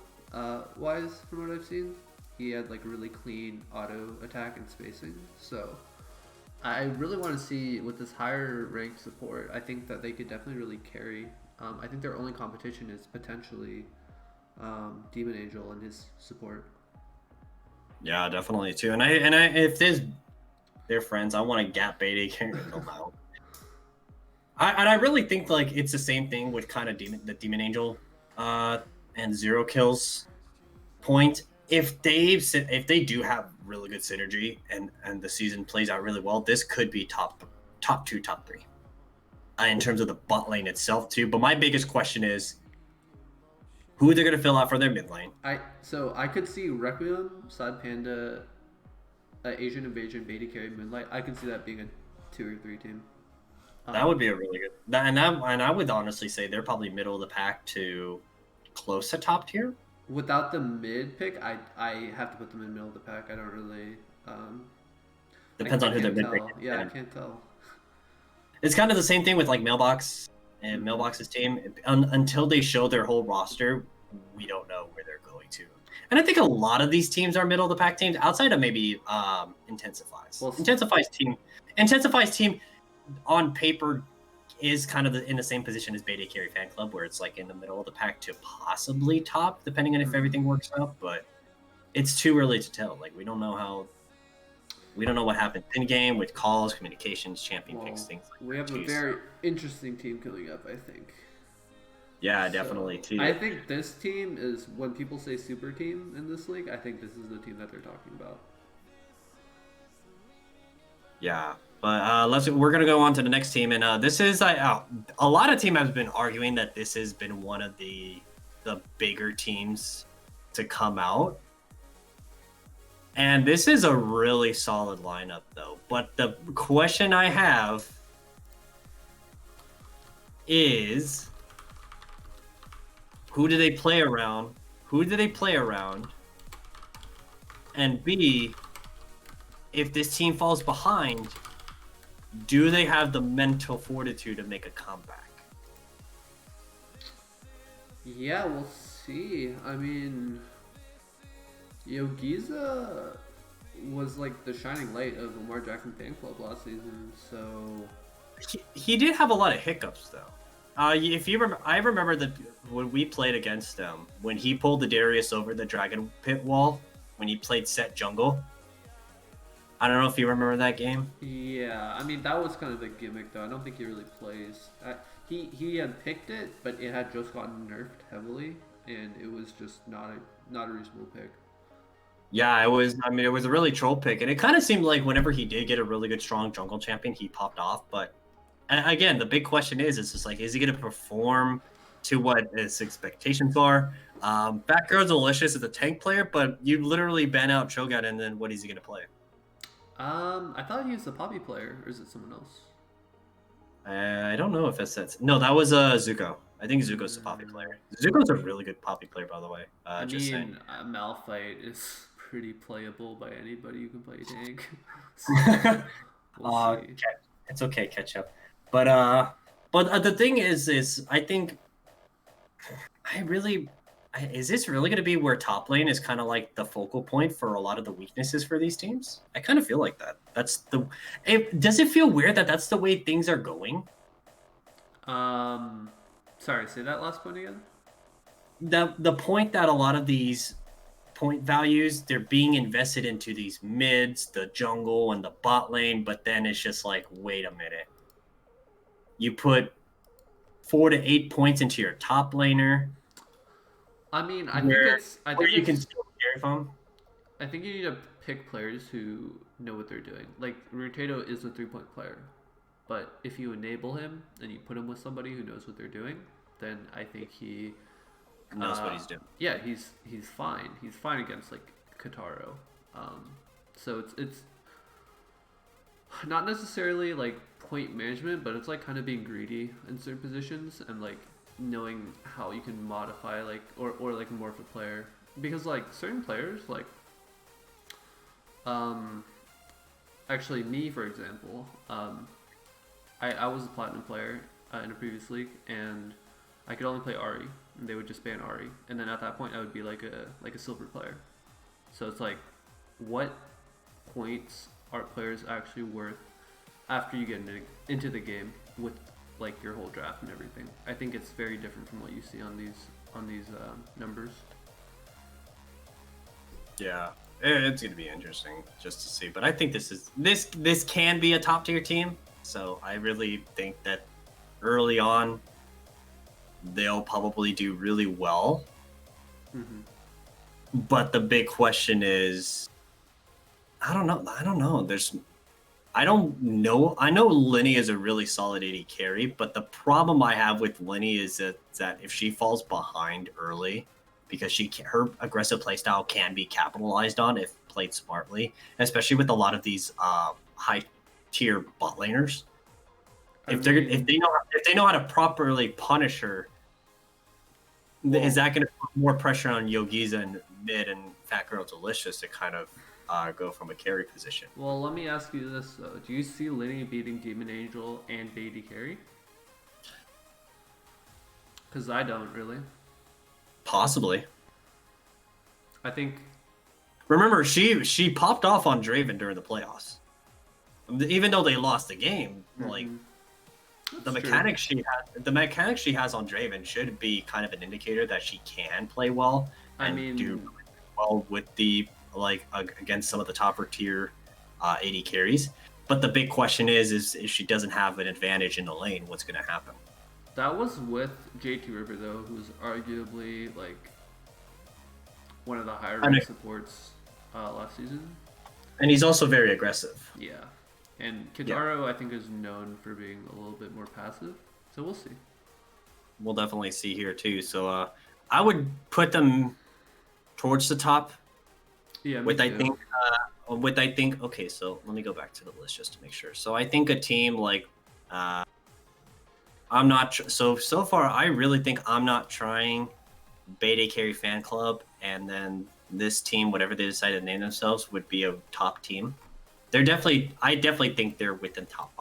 wise from what I've seen. He had like really clean auto attack and spacing. So I really want to see with this higher ranked support, I think that they could definitely really carry. I think their only competition is potentially Demon Angel and his support. Yeah, definitely too. And I if they're friends, I want to gap Bede Carry them out. I really think like it's the same thing with kind of the Demon Angel and Zero Kills point. If they do have really good synergy and the season plays out really well, this could be top 2, top 3 in terms of the bot lane itself too. But my biggest question is, who they're going to fill out for their mid lane. So I could see Requiem, Sad Panda, Asian Invasion, Bede Carry, Moonlight. I can see that being a 2 or 3 team. That would be a really good. And I would honestly say they're probably middle of the pack to close to top tier. Without the mid pick, I have to put them in middle of the pack. I don't really. Depends on who their mid pick is. Yeah, I can't tell. It's kind of the same thing with like Mailbox and Mailbox's team. Until they show their whole roster, we don't know where they're going to. And I think a lot of these teams are middle of the pack teams, outside of maybe Intensifies. Well, Intensifies team on paper is kind of in the same position as Bede Carry Fan Club, where it's like in the middle of the pack to possibly top, depending on if everything works out. But it's too early to tell. Like we don't know what happens in game with calls, communications, champion picks, things like that. We have a very interesting team coming up, I think. Yeah, definitely too. I think this team is, when people say super team in this league, I think this is the team that they're talking about. Yeah, but we're gonna go on to the next team, and this is a lot of team has been arguing that this has been one of the bigger teams to come out. And this is a really solid lineup, though. But the question I have is, who do they play around? Who do they play around? And B, if this team falls behind, do they have the mental fortitude to make a comeback? Yeah, we'll see. I mean, Yogiza was like the shining light of Lamar Jackson fan club last season, so He did have a lot of hiccups though. If you remember, I remember that when we played against him, when he pulled the Darius over the Dragon Pit wall, when he played set jungle. I don't know if you remember that game. yeah. I mean, that was kind of the gimmick, though. I don't think he really plays. He had picked it, but it had just gotten nerfed heavily, and it was just not a reasonable pick. Yeah, it was. I mean, it was a really troll pick, and it kind of seemed like whenever he did get a really good, strong jungle champion, he popped off. But and again, the big question is just like, is he going to perform to what his expectations are? Batgirl's Delicious is a tank player, but you literally ban out Cho'Gath, and then what is he going to play? I thought he was a Poppy player, or is it someone else? I don't know if that's no. That was Zuko. I think Zuko's a Poppy player. Zuko's a really good Poppy player, by the way. I Just mean, saying. Malphite is pretty playable by anybody who can play tank. So, we'll see. It's okay, catch up. But the thing is I think is this really going to be where top lane is kind of like the focal point for a lot of the weaknesses for these teams? I kind of feel like that. Does it feel weird that that's the way things are going? Sorry, say that last point again. The point that a lot of these point values, they're being invested into these mids, the jungle and the bot lane, but then it's just like, wait a minute. You put 4 to 8 points into your top laner. I mean, I where you think can still carry from. I think you need to pick players who know what they're doing. Like Rotato is a 3-point player, but if you enable him and you put him with somebody who knows what they're doing, then I think he Knows what he's doing. Yeah, he's fine. He's fine against like Kataro. So it's not necessarily like point management, but it's like kind of being greedy in certain positions and like knowing how you can modify like or like morph a player, because like certain players like actually me for example, I was a platinum player in a previous league, and I could only play Ari, and they would just ban Ari, and then at that point I would be like a silver player. So it's like, what points are players actually worth after you get into the game with like your whole draft and everything? I think it's very different from what you see on these numbers. Yeah, it's gonna be interesting just to see. But I think this can be a top tier team. So I really think that early on they'll probably do really well. Mm-hmm. But the big question is, I don't know. I don't know. I know Lenny is a really solid AD carry, but the problem I have with Lenny is that if she falls behind early, because her aggressive playstyle can be capitalized on if played smartly, especially with a lot of these high tier bot laners. If they know how to properly punish her, is that going to put more pressure on Yogiza and mid and Fat Girl Delicious to kind of go from a carry position? Well, let me ask you this though: do you see Lenny beating Demon Angel and AD carry? Because I don't really. Possibly. I think. Remember, she popped off on Draven during the playoffs. Even though they lost the game, like the mechanics she has on Draven should be kind of an indicator that she can play well and do well with the against some of the topper tier AD carries. But the big question is if she doesn't have an advantage in the lane, what's going to happen? That was with JT River though, who's arguably like one of the higher ranked supports last season. And he's also very aggressive. Yeah. And Kitaro, I think, is known for being a little bit more passive. So we'll see. We'll definitely see here too. So I would put them towards the top. Yeah, I think. Okay, so let me go back to the list just to make sure. So I think a team like I'm not. So far, I really think I'm not trying Beta Carry fan club, and then this team, whatever they decide to name themselves, would be a top team. I definitely think they're within top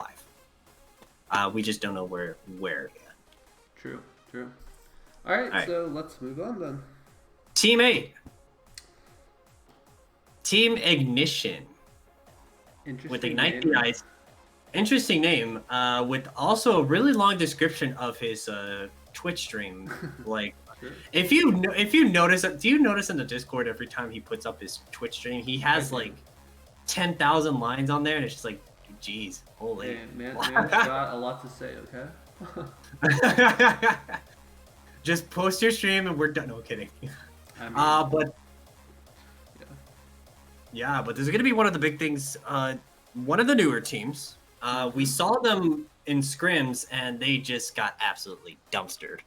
5. We just don't know where yet. True. All right, All so let's move on then. Team 8. Team Ignition. With Ignite the Ice. Interesting name. With also a really long description of his Twitch stream. Like, Sure. if you notice, do you notice in the Discord every time he puts up his Twitch stream, he has like 10,000 lines on there, and it's just like, geez, holy. Hey, man's got a lot to say. Okay. Just post your stream and we're done. No kidding. I mean, But yeah, but there's gonna be one of the big things. One of the newer teams. We saw them in scrims, and they just got absolutely dumpstered,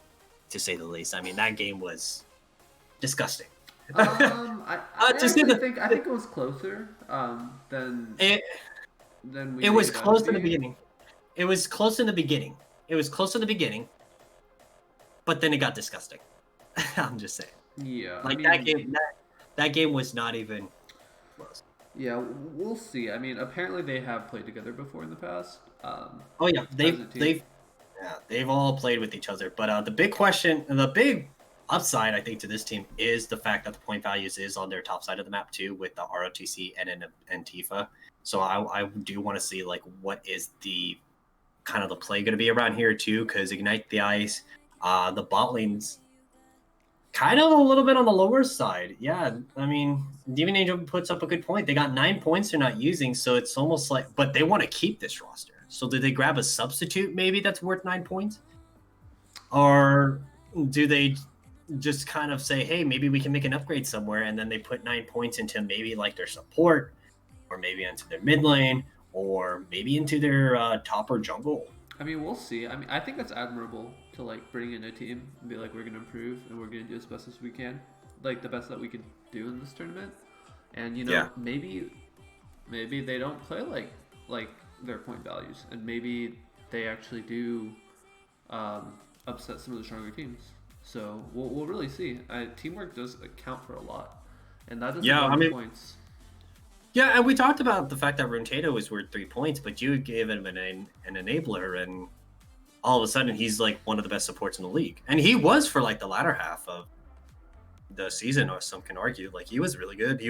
to say the least. I mean, that game was disgusting. I think it was closer than we. It was close in the beginning. It was close in the beginning. But then it got disgusting. I'm just saying. Yeah. Like, I mean, that game was not even close. Yeah, we'll see. I mean, apparently they have played together before in the past. Oh yeah, they've all played with each other. But the big upside, I think, to this team is the fact that the point values is on their top side of the map too, with the ROTC and Antifa. So I do want to see like what is the kind of the play going to be around here too, because Ignite the Ice, the bot lane's kind of a little bit on the lower side. Yeah, I mean, Demon Angel puts up a good point. They got 9 points they're not using, so it's almost like, but they want to keep this roster. So do they grab a substitute maybe that's worth 9 points? Or do they just kind of say, hey, maybe we can make an upgrade somewhere, and then they put 9 points into maybe like their support, or maybe into their mid lane, or maybe into their top or jungle? I mean, we'll see. I mean, I think that's admirable to like bring in a team and be like, we're gonna improve and we're gonna do as best as we can, like the best that we can do in this tournament. And maybe they don't play like their point values, and maybe they actually do upset some of the stronger teams. So we'll really see. Teamwork does account for a lot, and that doesn't points. Yeah, and we talked about the fact that Runeato was worth 3 points, but you gave him an enabler, and all of a sudden he's like one of the best supports in the league. And he was for like the latter half of the season, or some can argue. Like, he was really good.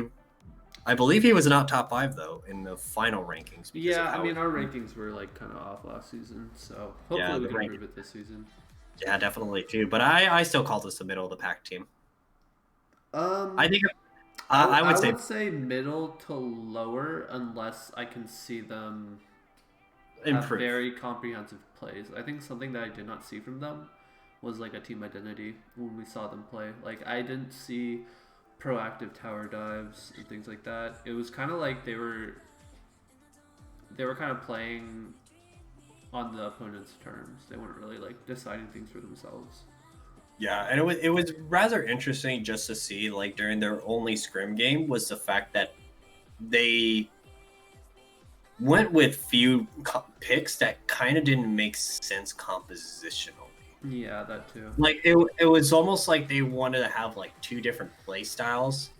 I believe he was not top 5 though in the final rankings. Yeah, I mean, our rankings were like kind of off last season, so hopefully we can improve it this season. Yeah, definitely too. But I still call this the middle of the pack team. I think I would say middle to lower, unless I can see them improve. Have very comprehensive plays. I think something that I did not see from them was like a team identity when we saw them play. Like, I didn't see proactive tower dives and things like that. It was kind of like they were kind of playing on the opponent's terms. They weren't really like deciding things for themselves. Yeah, and it was rather interesting just to see, like, during their only scrim game, was the fact that they went with few picks that kind of didn't make sense compositionally. Yeah, that too. Like, it was almost like they wanted to have like 2 different play styles,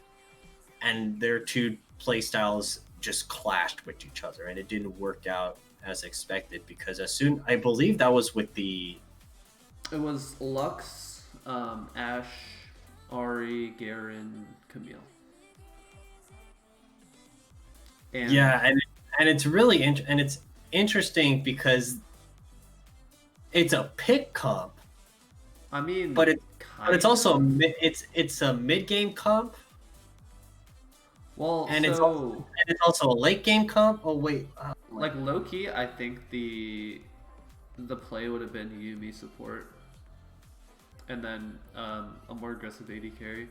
and their 2 play styles just clashed with each other, and it didn't work out as expected, because I believe that was with it was Lux, Ashe, Ari, Garen, Camille. And and it's really it's interesting because it's a pick comp. I mean, but it's also it's a mid game comp. Well, and it's also a late game comp. Oh wait, like low key, I think the play would have been Yuumi support, and then a more aggressive AD carry,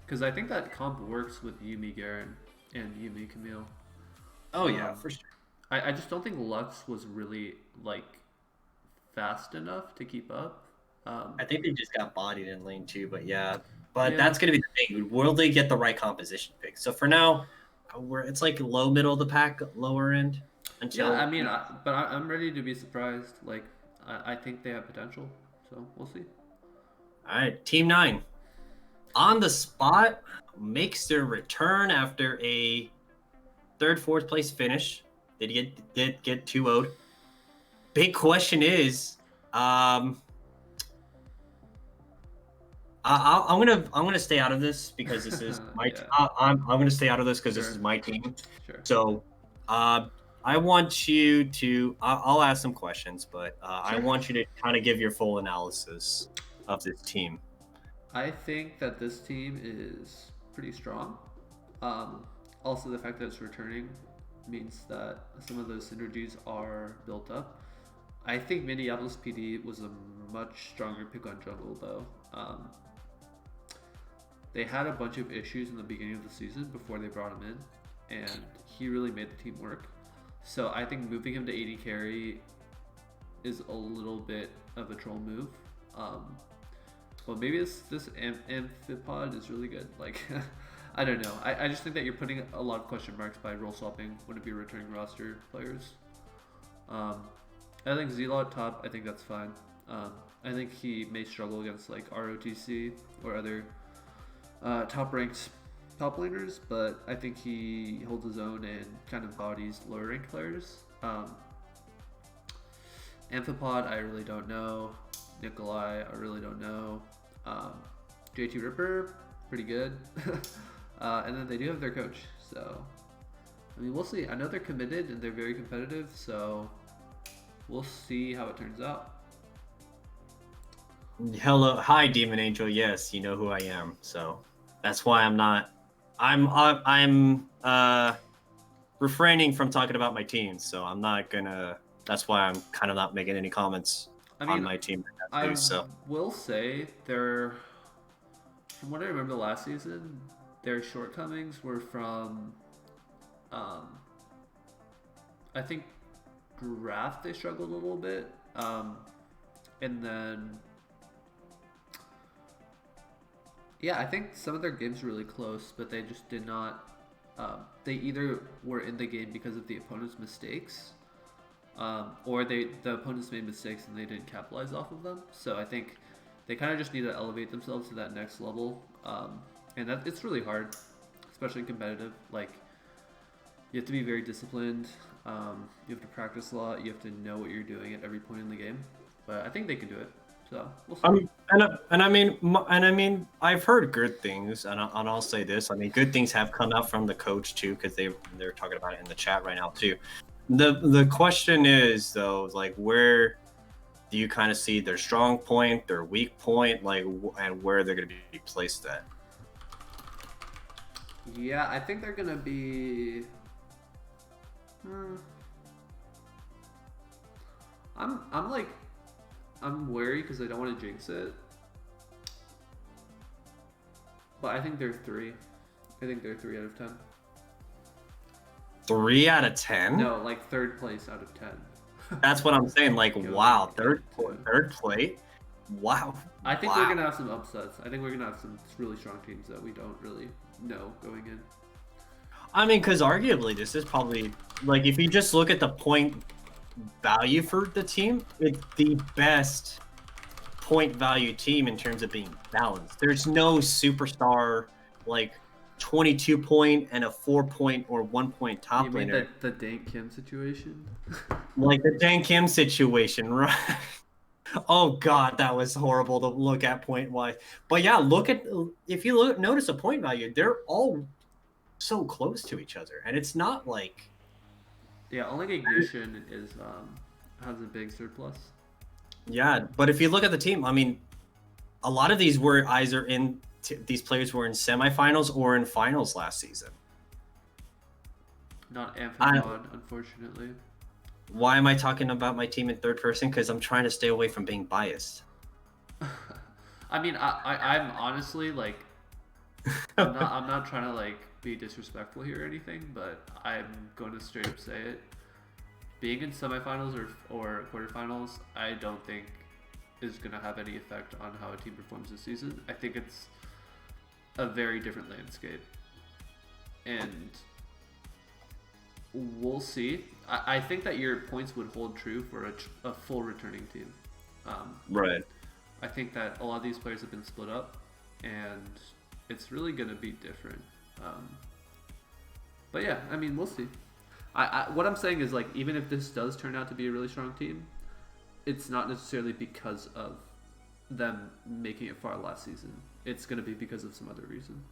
because I think that comp works with Yuumi Garen and Yuumi Camille. Oh yeah, for sure. I just don't think Lux was really like fast enough to keep up. I think they just got bodied in lane 2, but that's gonna be the thing. Will they get the right composition pick? So for now, it's like low middle of the pack, lower end. Until I mean, I'm ready to be surprised. Like, I think they have potential, so we'll see. All right, Team 9. on the spot makes their return after a third, fourth place finish. Did get 2-0'd. Big question is, I'm gonna stay out of this because this is my. Yeah, I'm gonna stay out of this because this sure, is my team. sure, So, I want you to. I'll ask some questions, but I sure. want you to kind of give your full analysis of this team. I think that this team is pretty strong. Um, Also, the fact that it's returning means that some of those synergies are built up. I think Minneapolis PD was a much stronger pick on jungle, though. They had a bunch of issues in the beginning of the season before they brought him in, and he really made the team work. So I think moving him to AD carry is a little bit of a troll move. Well, maybe this amphipod is really good. Like, I don't know. I just think that you're putting a lot of question marks by role swapping when it be returning roster players. I think Zelot top. I think that's fine. I think he may struggle against like ROTC or other top ranked top laners, but I think he holds his own and kind of bodies lower ranked players. Amphipod, I really don't know. Nikolai, I really don't know. JT Ripper, pretty good. And then they do have their coach, so I mean, we'll see. I know they're committed and they're very competitive, so we'll see how it turns out. Hello, hi, Demon Angel. Yes, you know who I am. So that's why I'm not. I'm refraining from talking about my team. So I'm not gonna. That's why I'm kind of not making any comments I on mean, my team. I So will say they're, from what I remember last season, their shortcomings were from, I think, draft they struggled a little bit, and then yeah, I think some of their games were really close, but they just did not. They either were in the game because of the opponent's mistakes, or the opponents made mistakes and they didn't capitalize off of them. So I think they kind of just need to elevate themselves to that next level, and that it's really hard, especially in competitive. Like, you have to be very disciplined. You have to practice a lot. You have to know what you're doing at every point in the game. But I think they can do it. So we'll see. I mean, I've heard good things, and I'll say this. I mean, good things have come out from the coach too, because they're talking about it in the chat right now too. The question is though, like, where do you kind of see their strong point, their weak point, like, and where they're going to be placed at? Yeah, I think they're gonna be. I'm like, I'm wary because I don't want to jinx it. But I think they're 3. I think they're 3 out of 10. 3 out of 10? No, like 3rd place out of 10. That's what I'm saying. Like, Going wow, third into- place. Wow. I think wow. we're gonna have some upsets. I think we're gonna have some really strong teams that we don't really know going in. I mean, because arguably this is probably, like, if you just look at the point value for the team, it's the best point value team in terms of being balanced. There's no superstar like 22 point and a 4 point or 1 point top You mean laner. the Dank Kim situation? Like the Dan Kim situation, right? Oh god, that was horrible to look at point wise. But yeah, look at, if you notice a point value, they're all so close to each other, and it's not like, Yeah, only Ignition is has a big surplus. yeah. But if you look at the team, I mean, a lot of these were either in these players were in semifinals or in finals last season. Not Amphipod, unfortunately. Why am I talking about my team in third person? Because I'm trying to stay away from being biased. I mean, I'm honestly like, I'm not trying to like be disrespectful here or anything, but I'm going to straight up say it. Being in semifinals or quarterfinals, I don't think is going to have any effect on how a team performs this season. I think it's a very different landscape, and we'll see. I think that your points would hold true for a full returning team. Right. I think that a lot of these players have been split up, and it's really gonna be different. But yeah, I mean, we'll see. What I'm saying is like, even if this does turn out to be a really strong team, it's not necessarily because of them making it far last season. It's gonna be because of some other reason.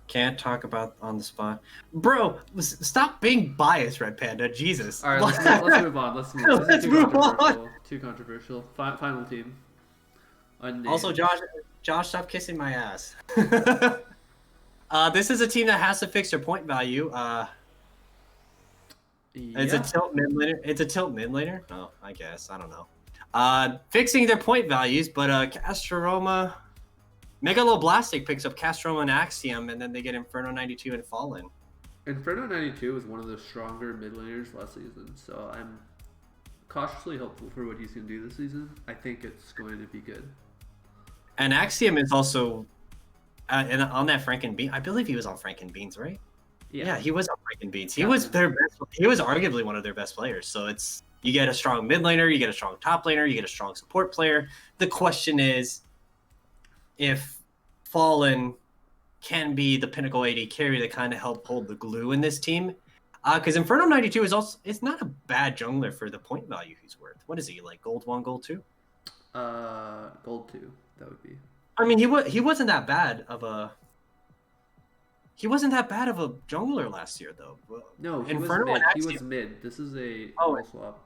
Can't talk about on the spot, bro. Stop being biased, Red Panda. Jesus. All right, let's move on. Let's move. This Let's is move on. Too controversial. Final team. Unnamed. Also, Josh, stop kissing my ass. This is a team that has to fix their point value. It's a tilt mid laner. It's a tilt mid laner. Oh, I guess I don't know. Fixing their point values, but Castroma, Megaloblastic picks up Castroma and Axiom, and then they get Inferno 92 and Fallen. Inferno 92 was one of the stronger mid laners last season, so I'm cautiously hopeful for what he's going to do this season. I think it's going to be good. And Axiom is also and on that Frankenbean. I believe he was on Frankenbeans, right? Yeah, he was on Frankenbeans. He was their best. He was arguably one of their best players. So it's, you get a strong mid laner, you get a strong top laner, you get a strong support player. The question is, if Fallen can be the pinnacle AD carry that kind of help hold the glue in this team. Because Inferno 92 is also, it's not a bad jungler for the point value he's worth. What is he, like gold 1, gold 2? Gold 2, that would be. I mean, he wasn't that bad of a jungler last year though. No, he Inferno was mid. actually, He was mid. This is a swap.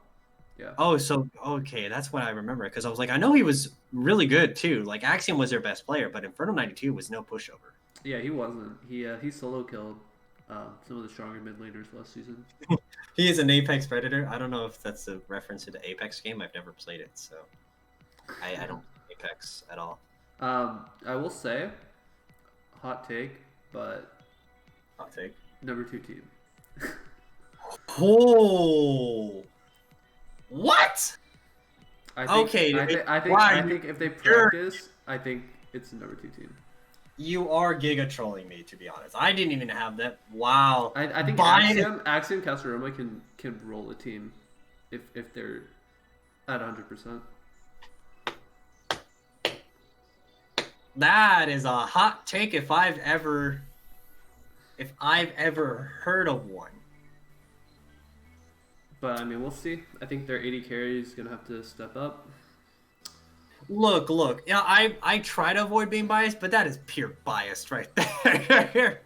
Yeah. Oh, so okay, that's what I remember, because I was like, I know he was really good too. Like Axiom was their best player, but Inferno 92 was no pushover. Yeah, he wasn't. He solo killed some of the stronger mid laners last season. He is an Apex Predator. I don't know if that's a reference to the Apex game. I've never played it, so I don't play Apex at all. I will say, hot take, but Hot take. number 2 team. Oh, what? I think if they practice, I think it's the number 2 team. You are giga trolling me, to be honest. I didn't even have that. Wow. I think Axiom Castroma can roll a team if they're at 100%. That is a hot take if I've ever heard of one. But I mean, we'll see. I think their 80 carry is gonna have to step up. Look. Yeah, I try to avoid being biased, but that is pure bias right there.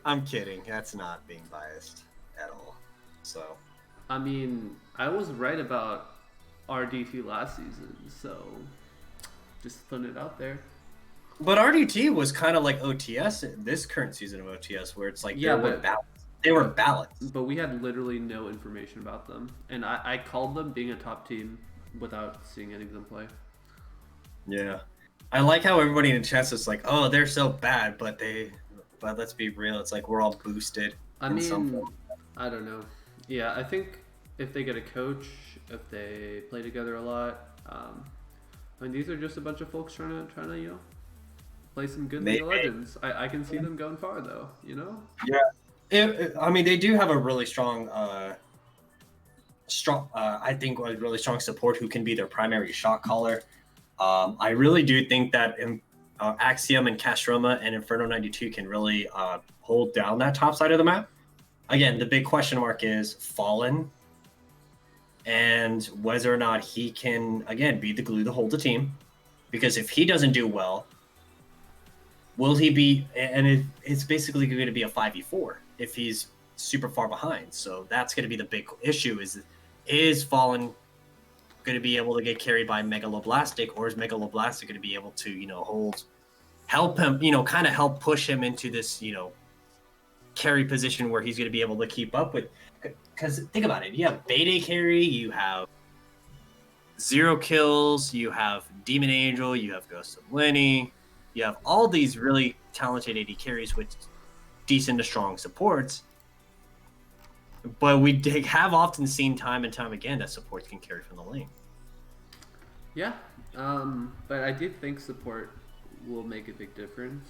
I'm kidding. That's not being biased at all. So. I mean, I was right about RDT last season, so just putting it out there. But RDT was kind of like OTS in this current season of OTS, where it's like they were balanced. But we had literally no information about them, and I called them being a top team without seeing any of them play. Yeah, I like how everybody in the chat is like, "Oh, they're so bad," but let's be real. It's like we're all boosted. I mean, I don't know. Yeah, I think if they get a coach, if they play together a lot, I mean, these are just a bunch of folks trying to play some good League of Legends. I can see them going far though. Yeah. I mean, they do have a really strong, I think a really strong support who can be their primary shot caller. I really do think that Axiom and Castroma and Inferno 92 can really hold down that top side of the map. Again, the big question mark is Fallen and whether or not he can, again, be the glue to hold the team. Because if he doesn't do well, will he be, and it's basically going to be a 5v4 if he's super far behind. So that's going to be the big issue is Fallen going to be able to get carried by Megaloblastic, or is Megaloblastic going to be able to, help him, kind of help push him into this, carry position where he's going to be able to keep up with. Because think about it, you have Beta carry, you have 0 kills, you have Demon Angel, you have Ghost of Lenny, you have all these really talented AD carries with decent to strong supports. But we have often seen time and time again that supports can carry from the lane. Yeah, but I do think support will make a big difference.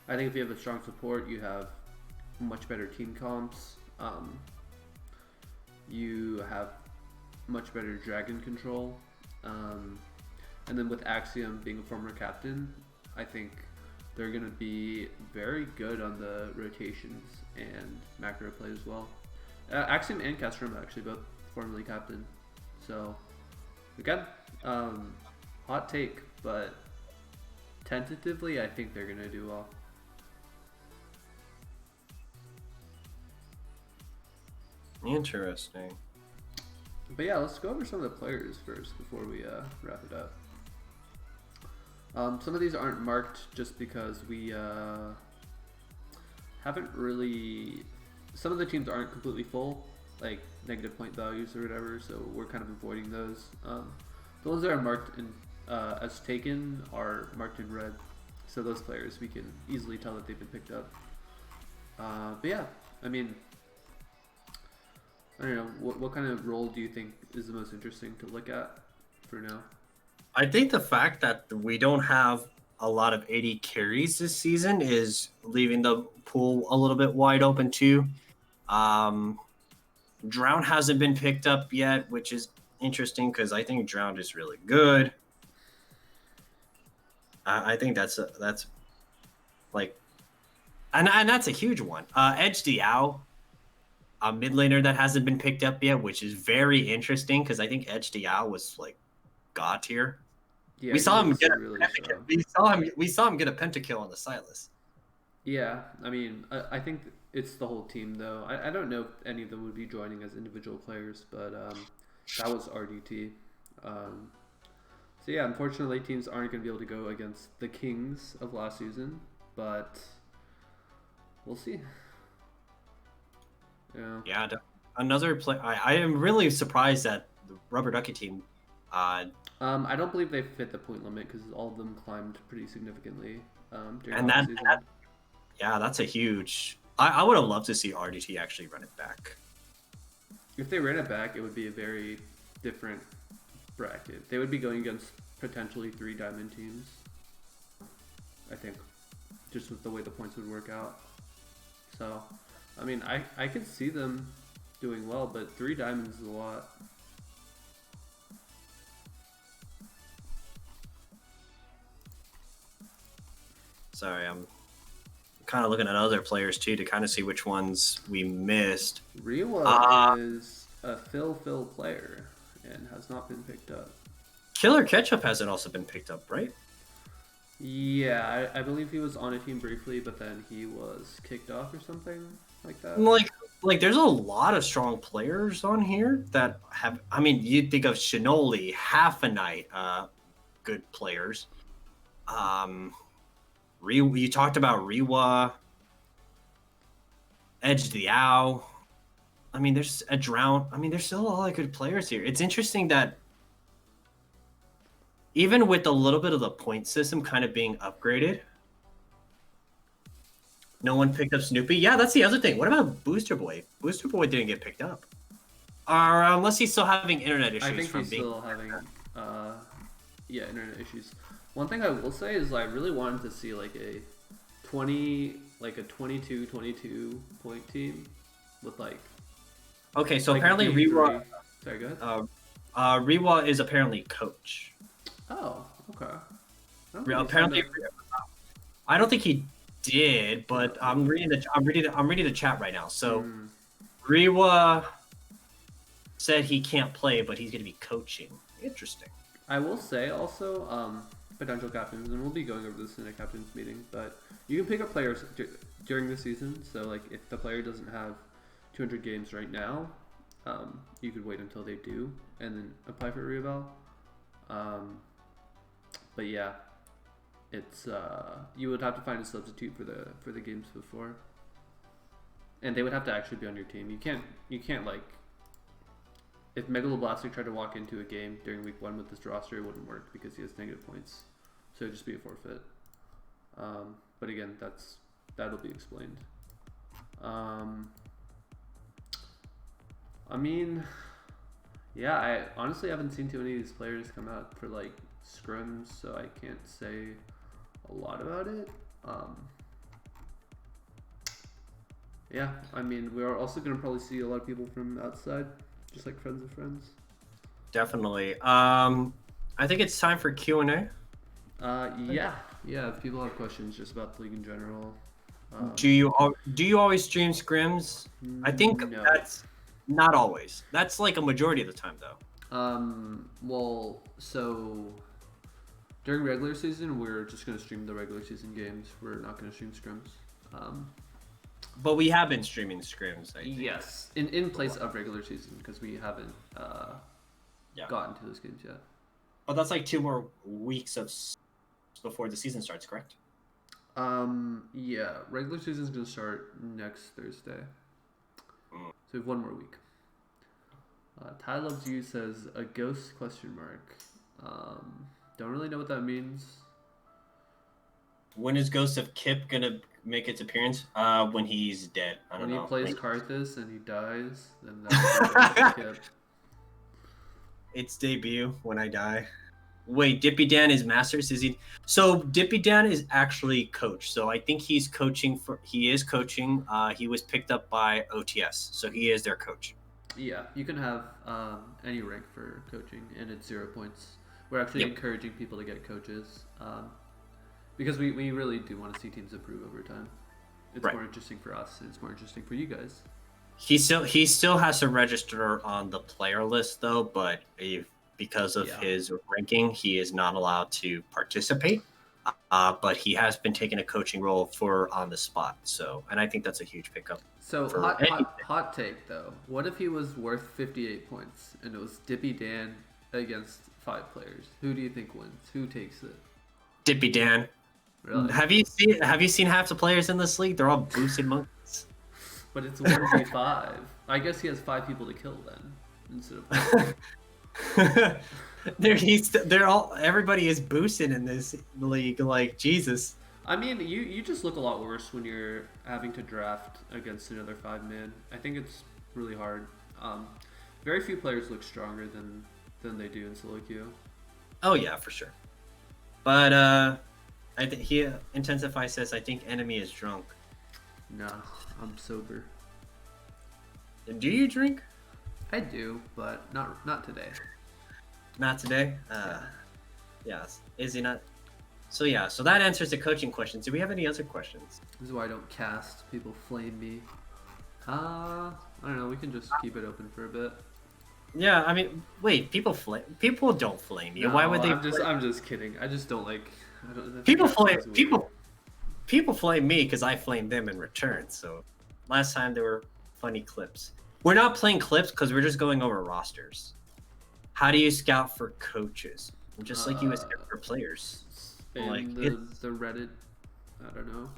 I think if you have a strong support, you have much better team comps. You have much better dragon control. And then with Axiom being a former captain, I think they're going to be very good on the rotations and macro play as well. Axiom and Castrum actually both formerly captain. So, again, hot take, but tentatively, I think they're going to do well. Interesting. But yeah, let's go over some of the players first before we wrap it up. Some of these aren't marked just because we haven't really. Some of the teams aren't completely full, like negative point values or whatever, so we're kind of avoiding those. The ones that are marked in as taken are marked in red, so those players we can easily tell that they've been picked up. But yeah, I mean, I don't know, what kind of role do you think is the most interesting to look at for now? I think the fact that we don't have a lot of 80 carries this season is leaving the pool a little bit wide open too. Drown hasn't been picked up yet, which is interesting because I think Drown is really good. I think that's like, and that's a huge one. Edge Diao, a mid laner that hasn't been picked up yet, which is very interesting because I think Edge Diao was like god tier. Yeah, We saw him get a really pentakill. strong. We saw him get a pentakill on the Silas. Yeah, I mean, I think it's the whole team though. I don't know if any of them would be joining as individual players, but that was RDT. So yeah, unfortunately, teams aren't going to be able to go against the Kings of last season, but we'll see. Yeah. Yeah, another play. I am really surprised that the Rubber Ducky team. I don't believe they fit the point limit because all of them climbed pretty significantly during and last season. Yeah, that's a huge. I would have loved to see RDT actually run it back. If they ran it back, it would be a very different bracket. They would be going against potentially 3 diamond teams. I think, just with the way the points would work out. So, I mean, I could see them doing well, but 3 diamonds is a lot. Sorry, I'm kind of looking at other players too to kind of see which ones we missed. Rewa is a Phil player and has not been picked up. Killer Ketchup hasn't also been picked up, right? Yeah, I believe he was on a team briefly, but then he was kicked off or something like that. Like there's a lot of strong players on here that have. I mean, you'd think of Shinoli, Half a Night, good players. You talked about Rewa, Edge Diao. I mean, there's a Drown. I mean, there's still a lot of good players here. It's interesting that even with a little bit of the point system kind of being upgraded, no one picked up Snoopy. Yeah, that's the other thing. What about Booster Boy? Booster Boy didn't get picked up. Or unless he's still having internet issues. I think he's still having, internet issues. One thing I will say is I really wanted to see like a 22 point team with like. Okay, so like apparently Rewa. Sorry, go ahead. Rewa is apparently coach. Oh, okay. Apparently, I don't think he did, but I'm reading the chat right now. So, Rewa said he can't play, but he's going to be coaching. Interesting. I will say also, potential captains, and we'll be going over this in a captain's meeting, but you can pick up players during the season. So, like, if the player doesn't have 200 games right now, you could wait until they do and then apply for a reeval. But yeah, it's you would have to find a substitute for the games before, and they would have to actually be on your team. You can't like, if Megaloblastic tried to walk into a game during week 1 with this roster, it wouldn't work because he has negative points, so it'd just be a forfeit. But again, that'll be explained. I mean, yeah, I honestly haven't seen too many of these players come out for like scrims, so I can't say a lot about it. Yeah, I mean, we are also going to probably see a lot of people from outside, just like friends of friends. Definitely. I think it's time for Q&A. Yeah. If people have questions just about the league in general. Do you always stream scrims? I think No. that's not always. That's like a majority of the time, though. Well, so during regular season, we're just gonna stream the regular season games. We're not gonna stream scrims. Um, But we have been streaming scrims, I think. yes, in place of regular season because we haven't Yeah. gotten to those games yet. But that's like 2 more weeks before the season starts, correct? Yeah, regular season's gonna start next Thursday, Mm. so we have 1 more week. Ty loves you says a ghost question mark. Don't really know what that means. When is Ghost of Kip gonna make its appearance? When he's dead. I don't When know. he plays Karthus and he dies, then that's the Kip. Its debut when I die. Wait, Dippy Dan is Masters? Is he? So Dippy Dan is actually coach. So I think he's coaching for. He is coaching. He was picked up by OTS, so he is their coach. Yeah, you can have any rank for coaching, and it's 0 points. We're actually encouraging people to get coaches because we really do want to see teams improve over time. It's more interesting for us, and it's more interesting for you guys. He still has to register on the player list though, but because of his ranking, he is not allowed to participate. But he has been taking a coaching role for on the spot. So, and I think that's a huge pickup. So hot take though. What if he was worth 58 points and it was Dippy Dan against 5 players? Who do you think wins? Who takes it? Dippy Dan. Really? Have you seen half the players in this league? They're all boosted monkeys. But it's 1v5. I guess he has 5 people to kill then instead of. they're all everybody is boosted in this league. Like Jesus. I mean, you just look a lot worse when you're having to draft against another 5-man. I think it's really hard. Very few players look stronger than they do in solo queue. Oh yeah, for sure. But I think he Intensify says I think enemy is drunk. No, I'm sober. Do you drink? I do, but not today. Not today. Yes. Is he not? So yeah. So that answers the coaching questions. Do we have any other questions? This is why I don't cast. People flame me. I don't know. We can just keep it open for a bit. Yeah. I mean, wait. People don't flame you. No, Why would they? I'm just kidding. I just don't like. People flame people flame me because I flame them in return. So last time there were funny clips. We're not playing clips because we're just going over rosters. How do you scout for coaches? Just like you would scout for players. In the Reddit, I don't know.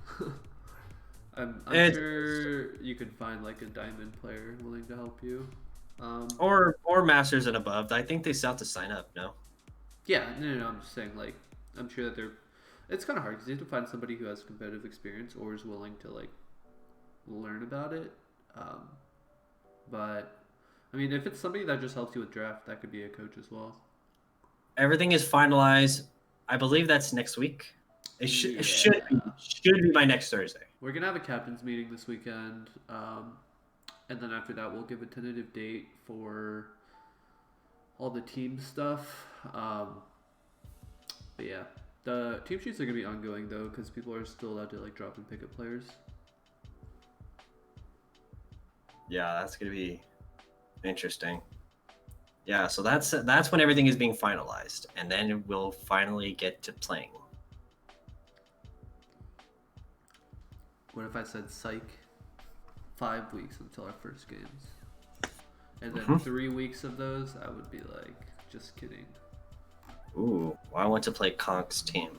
I'm sure you could find like a diamond player willing to help you. Or masters and above. I think they still have to sign up. No. Yeah, no. I'm just saying like I'm sure that they're. It's kind of hard because you have to find somebody who has competitive experience or is willing to like learn about it. But I mean, if it's somebody that just helps you with draft, that could be a coach as well. Everything is finalized. I believe that's next week. It should be by next Thursday. We're gonna have a captain's meeting this weekend, and then after that, we'll give a tentative date for all the team stuff. But yeah, the team sheets are gonna be ongoing though, because people are still allowed to like drop and pick up players. Yeah, that's gonna be interesting. Yeah, so that's when everything is being finalized, and then we'll finally get to playing. What if I said psych? 5 weeks until our first games, and then 3 weeks of those, I would be like, just kidding. Ooh, well, I want to play Conk's team.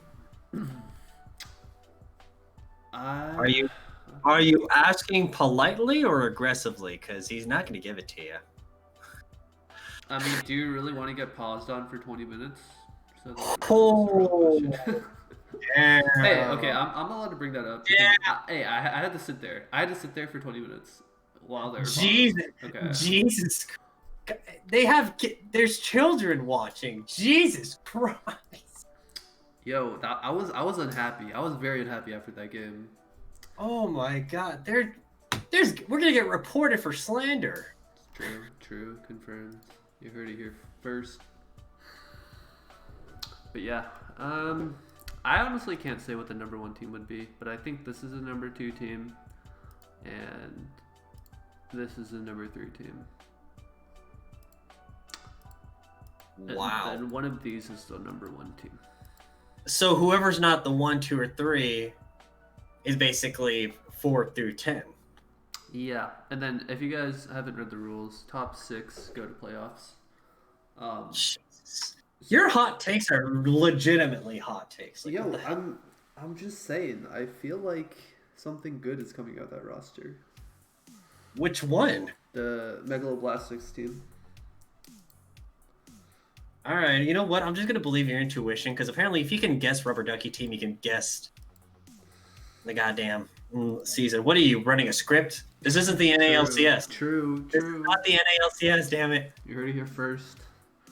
Are you asking politely or aggressively? Because he's not going to give it to you. I mean, do you really want to get paused on for 20 minutes? Oh, yeah. Hey, okay, I'm allowed to bring that up. Yeah. I had to sit there. I had to sit there for 20 minutes while they were Jesus. Okay. Jesus. There's children watching. Jesus Christ. Yo, I was unhappy. I was very unhappy after that game. Oh my God. We're gonna get reported for slander. True, confirmed. You heard it here first. But yeah, I honestly can't say what the number one team would be, but I think this is a number two team, and this is a number three team. Wow. And one of these is the number one team. So whoever's not the 1, 2, or 3 is basically 4 through 10. Yeah, and then if you guys haven't read the rules, top 6 go to playoffs. Your hot takes are legitimately hot takes. Like, Yo, I'm just saying. I feel like something good is coming out of that roster. Which one? The Megaloblastics team. All right, you know what? I'm just gonna believe your intuition because apparently, if you can guess Rubber Ducky team, you can guess the goddamn season. What are you running a script? This isn't the NALCS. True. This is not the NALCS. Damn it! You heard it here first.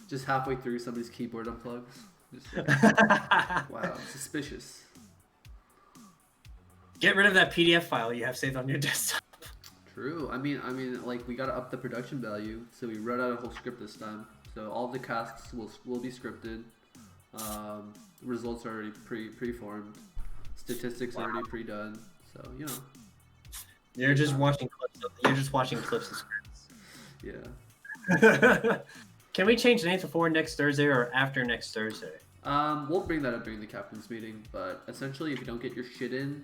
Just halfway through, somebody's keyboard unplugs. Wow, suspicious. Get rid of that PDF file you have saved on your desktop. True. I mean, like we gotta up the production value, so we wrote out a whole script this time. So all the casts will be scripted. Results are already preformed. Statistics are already pre-done. So you know. You're just watching clips. You're just watching clips of scripts. Yeah. Can we change names before next Thursday or after next Thursday? We'll bring that up during the captain's meeting. But essentially, if you don't get your shit in,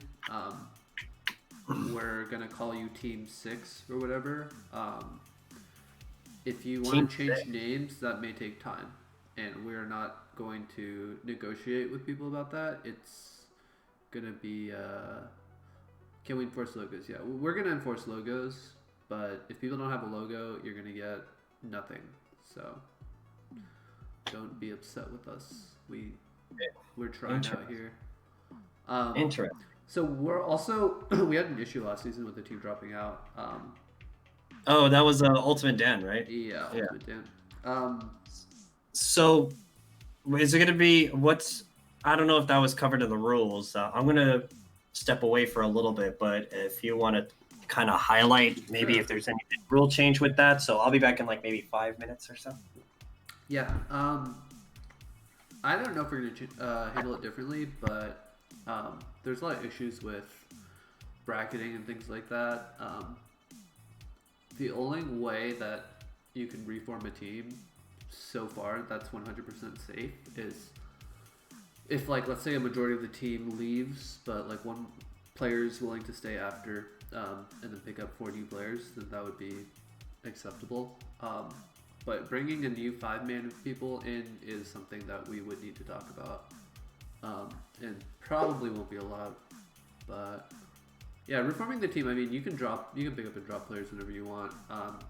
we're gonna call you Team 6 or whatever. If you want to change names, that may take time, and we're not going to negotiate with people about that. It's gonna be. Can we enforce logos? Yeah, we're gonna enforce logos, but if people don't have a logo, you're gonna get nothing. So don't be upset with us. We're trying out here. Interesting. So we're also we had an issue last season with the team dropping out. Oh, that was Ultimate Dan, right? Yeah, Ultimate Dan. So is it gonna be what's? I don't know if that was covered in the rules. I'm gonna step away for a little bit, but if you want to kind of highlight maybe if there's any rule change with that, so I'll be back in like maybe 5 minutes or so. Yeah. I don't know if we're gonna handle it differently, but there's a lot of issues with bracketing and things like that. The only way that you can reform a team so far that's 100% safe is if, like, let's say a majority of the team leaves, but like one player is willing to stay after and then pick up 4 new players, then that would be acceptable. But bringing a new 5-man people in is something that we would need to talk about, and probably won't be a lot. But yeah, reforming the team. I mean, you can pick up and drop players whenever you want.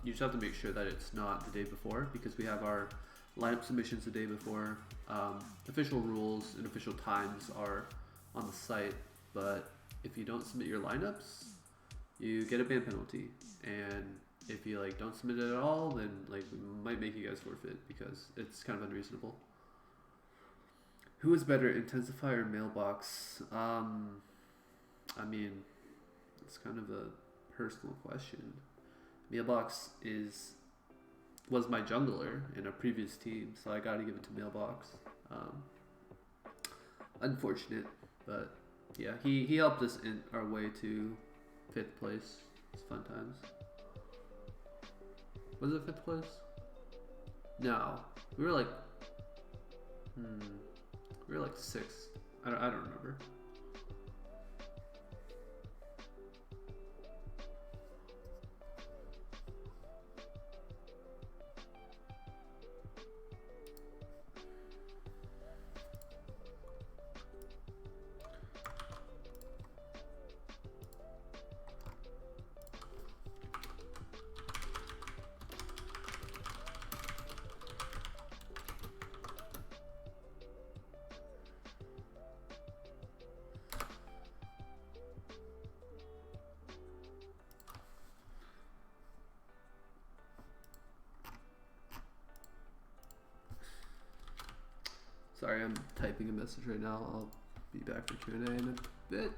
You just have to make sure that it's not the day before, because we have our lineup submissions the day before. Official rules and official times are on the site, but if you don't submit your lineups, you get a ban penalty. And if you don't submit it at all, then we might make you guys forfeit because it's kind of unreasonable. Who is better, Intensify or Mailbox? I mean, it's kind of a personal question. Mailbox was my jungler in a previous team, so I got to give it to Mailbox. Unfortunate, but yeah, he helped us in our way to 5th place. It's fun times. Was it 5th place? No, we were like 6th. I don't remember. Sorry, I'm typing a message right now. I'll be back for Q&A in a bit.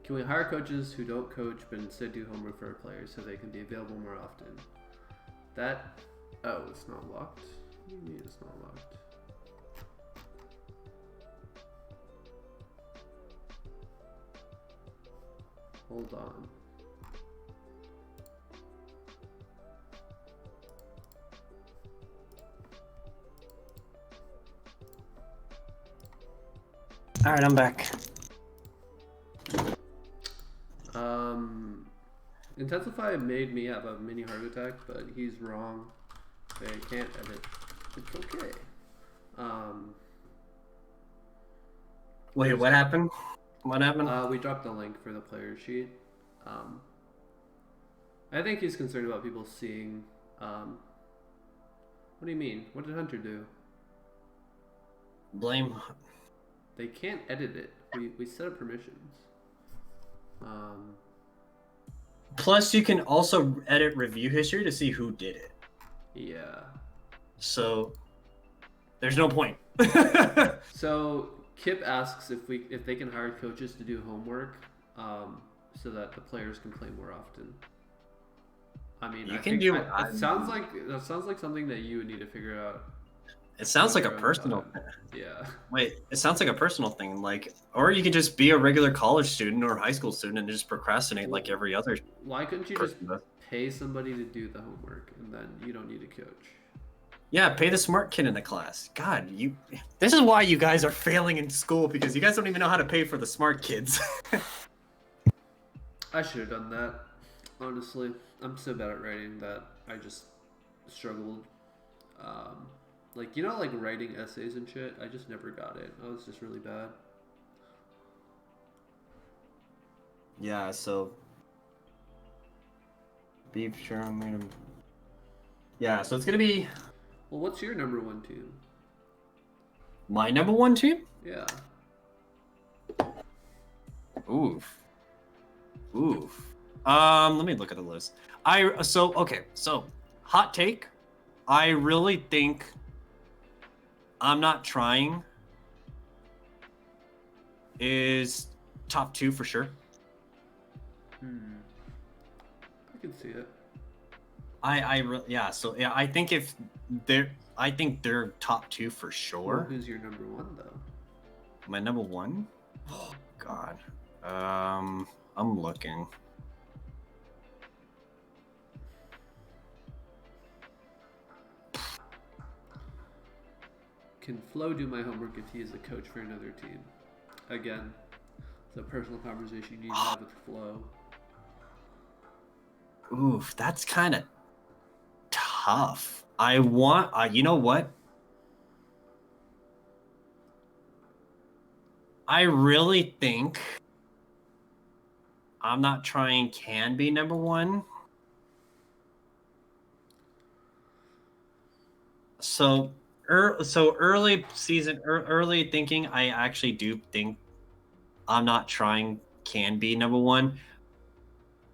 Can we hire coaches who don't coach but instead do homework for our players so they can be available more often? That... Oh, it's not locked? What do you mean it's not locked? Hold on. All right, I'm back. Intensify made me have a mini heart attack, but he's wrong. They can't edit. It's okay. Wait, what happened? What happened? We dropped the link for the player sheet. I think he's concerned about people seeing. What do you mean? What did Hunter do? Blame. They can't edit it. We set up permissions. Plus, you can also edit review history to see who did it. Yeah. So, there's no point. So Kip asks if they can hire coaches to do homework, so that the players can play more often. I mean, It sounds like something that you would need to figure out. It sounds like a personal thing. Yeah. Wait, it sounds like a personal thing. Or you could just be a regular college student or high school student and just procrastinate like every other. Why couldn't you just pay somebody to do the homework and then you don't need a coach? Yeah, pay the smart kid in the class. God, this is why you guys are failing in school, because you guys don't even know how to pay for the smart kids. I should have done that. Honestly, I'm so bad at writing that I just struggled. Like writing essays and shit. I just never got it. I was just really bad. Yeah, so be sure I'm gonna. Yeah, so it's gonna be. Well, what's your number one team? My number one team? Yeah. Oof. Let me look at the list. So hot take. I really think I'm Not Trying is top 2 for sure. I can see it. I think they're top 2 for sure. Well, who's your number 1 though? My number 1? Oh God. I'm looking. Can Flo do my homework if he is a coach for another team? Again, it's a personal conversation you need to have with Flo. Oof, that's kind of tough. You know what? I really think I'm Not Trying can be number 1. So early season, early thinking, I actually do think I'm Not Trying can be number 1,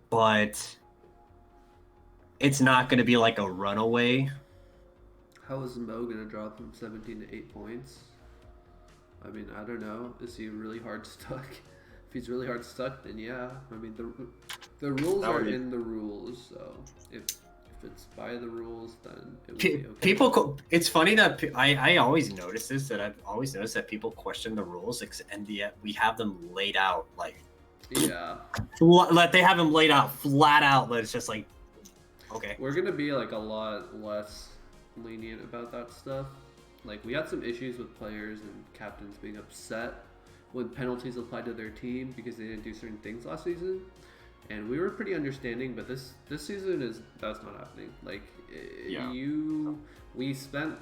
but it's not going to be like a runaway. How is Mo going to drop from 17 to 8 points? I mean, I don't know. Is he really hard stuck? If he's really hard stuck, then yeah. I mean, the rules are in the rules, so if it's by the rules, then it would be okay. It's funny that I always notice this, that I've always noticed that people question the rules, and yet we have them laid out yeah, they have them laid out flat out, but it's just like, okay. We're gonna be like a lot less lenient about that stuff. Like, we had some issues with players and captains being upset when penalties applied to their team because they didn't do certain things last season. And we were pretty understanding, but this season that's not happening. Like, we spent,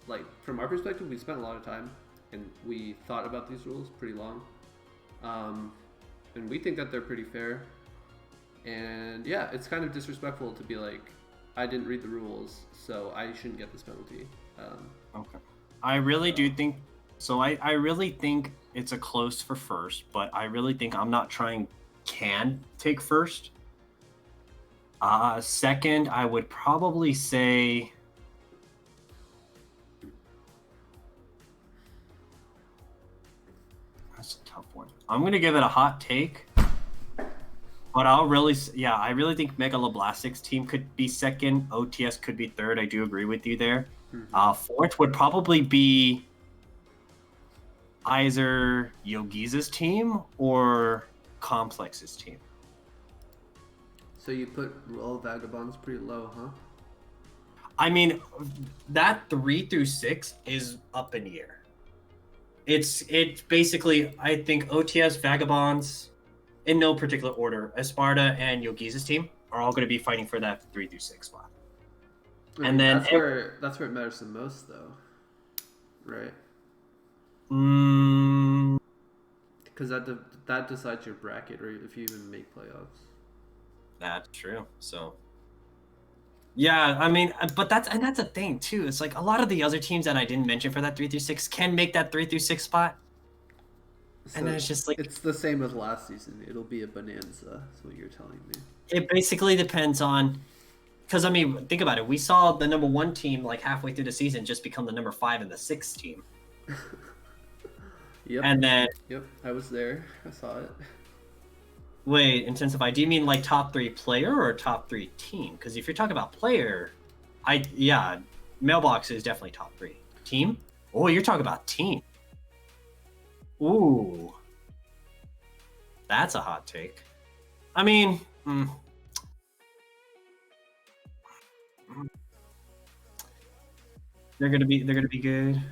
like, from our perspective, we spent a lot of time and we thought about these rules pretty long. And we think that they're pretty fair. And yeah, it's kind of disrespectful to be like, I didn't read the rules, so I shouldn't get this penalty. Okay. I really do think, so I really think it's a close for first, but I really think I'm Not Trying can take first. Second, I would probably say that's a tough one. I'm gonna give it a hot take. But I really think Megaloblastic's team could be second. OTS could be third. I do agree with you there. Fourth would probably be either Yogiza's team or Complex's team. So you put all Vagabonds pretty low, huh? I mean, that 3 through 6 is up in the air. It's basically, I think OTS, Vagabonds, in no particular order, Esparta and Yogiza's team are all going to be fighting for that 3 through 6 spot. And then that's where it matters the most, though, right? Because that decides your bracket, or if you even make playoffs. That's true. So, yeah, I mean, but that's a thing too. It's like a lot of the other teams that I didn't mention for that 3 through 6 can make that 3 through 6 spot. So and then it's just like it's the same as last season. It'll be a bonanza. That's what you're telling me. It basically depends on, because I mean, think about it. We saw the number 1 team like halfway through the season just become the number 5 and the 6 team. Yep. And then. Yep, I was there. I saw it. Wait, intensify. Do you mean like top 3 player or top 3 team? Because if you're talking about player, Mailbox is definitely top 3. Team? Oh, you're talking about team. Ooh, that's a hot take. I mean, they're gonna be good.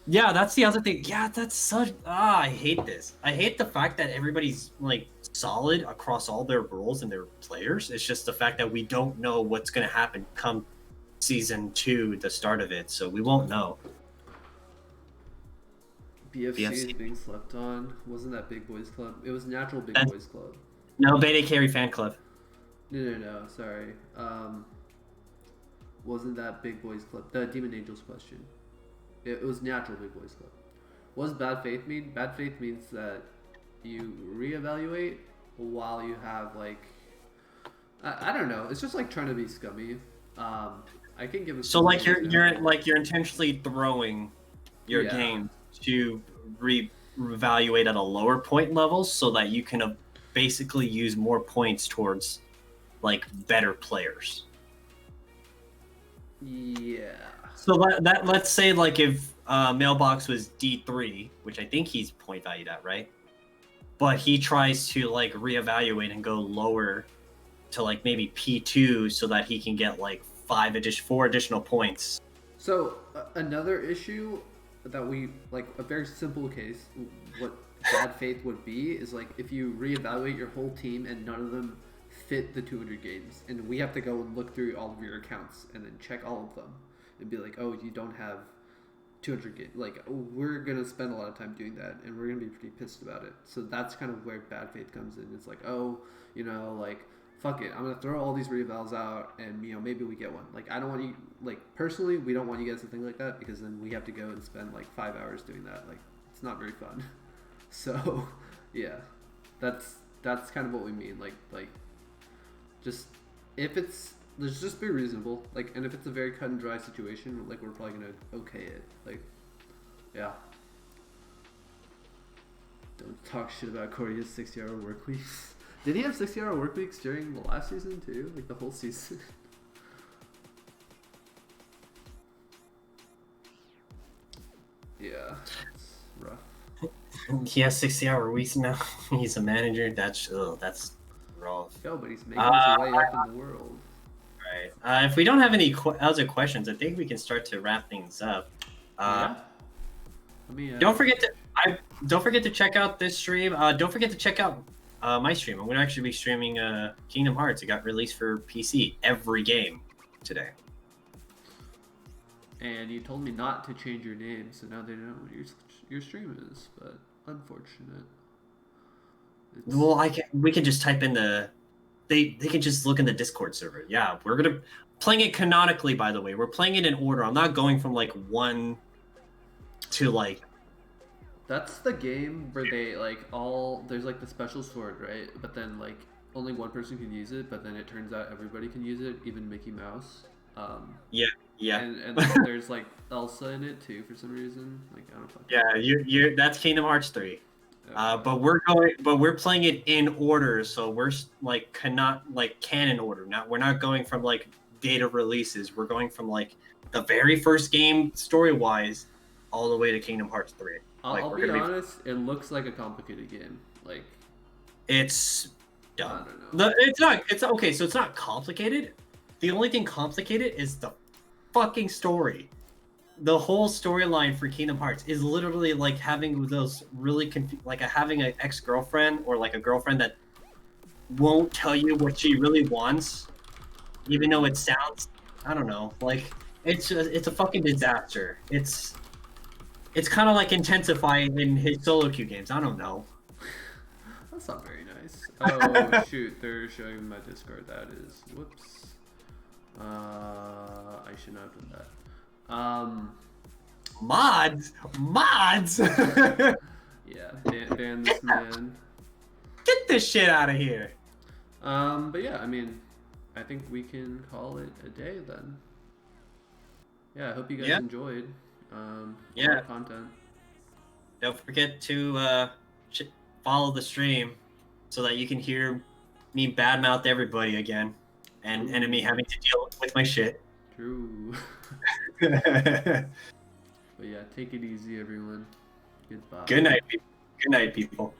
Yeah, that's the other thing. Yeah, that's such. I hate this. I hate the fact that everybody's like solid across all their roles and their players. It's just the fact that we don't know what's gonna happen come season 2, the start of it. So we won't know. BFC is being slept on. Wasn't that Big Boys Club? It was Natural Big Boys Club. No, Beta Carry Fan Club. No. Sorry. Wasn't that Big Boys Club? The Demon Angels question. It was Natural Big Boys Club. What does Bad Faith mean? Bad Faith means that you reevaluate while you have like I don't know. It's just like trying to be scummy. I can give a so like you're intentionally throwing your game to reevaluate at a lower point level so that you can basically use more points towards like better players. Yeah. So that let's say like if Mailbox was D3, which I think he's point valued at, right? But he tries to like reevaluate and go lower to like maybe P2 so that he can get like 4 additional points. So another issue that we like, a very simple case, what Bad Faith would be is like if you reevaluate your whole team and none of them fit the 200 games, and we have to go and look through all of your accounts and then check all of them and be like, oh, you don't have 200 games. Like, we're gonna spend a lot of time doing that, and we're gonna be pretty pissed about it. So that's kind of where Bad Faith comes in. It's like, oh, like, fuck it, I'm gonna throw all these revals out, and maybe we get one. Like, I don't want you, like, personally, we don't want you guys to think like that, because then we have to go and spend like 5 hours doing that. Like, it's not very fun. So yeah, that's kind of what we mean. Like just if it's, let's just be reasonable. Like, and if it's a very cut and dry situation, like, we're probably gonna okay it. Like, yeah. Don't talk shit about Corey's 60-hour work weeks. Did he have 60-hour work weeks during the last season too? Like the whole season? Yeah, it's rough. He has 60-hour weeks now. He's a manager. That's rough. Yo, but he's making his way up in the world. Right. If we don't have any other questions, I think we can start to wrap things up. Yeah. Don't forget to check out this stream. Don't forget to check out my stream. I'm going to actually be streaming Kingdom Hearts. It got released for PC every game today. And you told me not to change your name, so now they know what your stream is. But unfortunate. Well, we can just type in the. They can just look in the Discord server. Yeah, we're gonna playing it canonically. By the way, we're playing it in order. I'm not going from like 1 to like. That's the game where they like there's like the special sword, right? But then like only one person can use it. But then it turns out everybody can use it, even Mickey Mouse. Yeah. And there's like Elsa in it too for some reason. Like, I don't know. Yeah, that's Kingdom Hearts 3. Okay. But we're playing it in order, so we're like cannot like canon order. Now we're not going from like date of releases. We're going from like the very first game story wise, all the way to Kingdom Hearts 3. Like I'll we're be gonna be. honest. It looks like a complicated game. Like It's I dumb. don't know. It's not. It's okay. So it's not complicated. The only thing complicated is the fucking story. The whole storyline for Kingdom Hearts is literally like having those really like having an ex-girlfriend or like a girlfriend that won't tell you what she really wants, even though it sounds, I don't know, like it's a fucking disaster. It's kind of like intensifying in his solo queue games. I don't know. That's not very nice. Oh shoot, they're showing my Discord. That is whoops. I should not have done that. Mods. Yeah, ban this man. Get this shit out of here. But yeah, I mean, I think we can call it a day then. Yeah, I hope you guys enjoyed. Yeah. Content. Don't forget to follow the stream so that you can hear me badmouth everybody again, and me having to deal with my shit. True. But yeah, take it easy, everyone. Goodbye. Good night, people.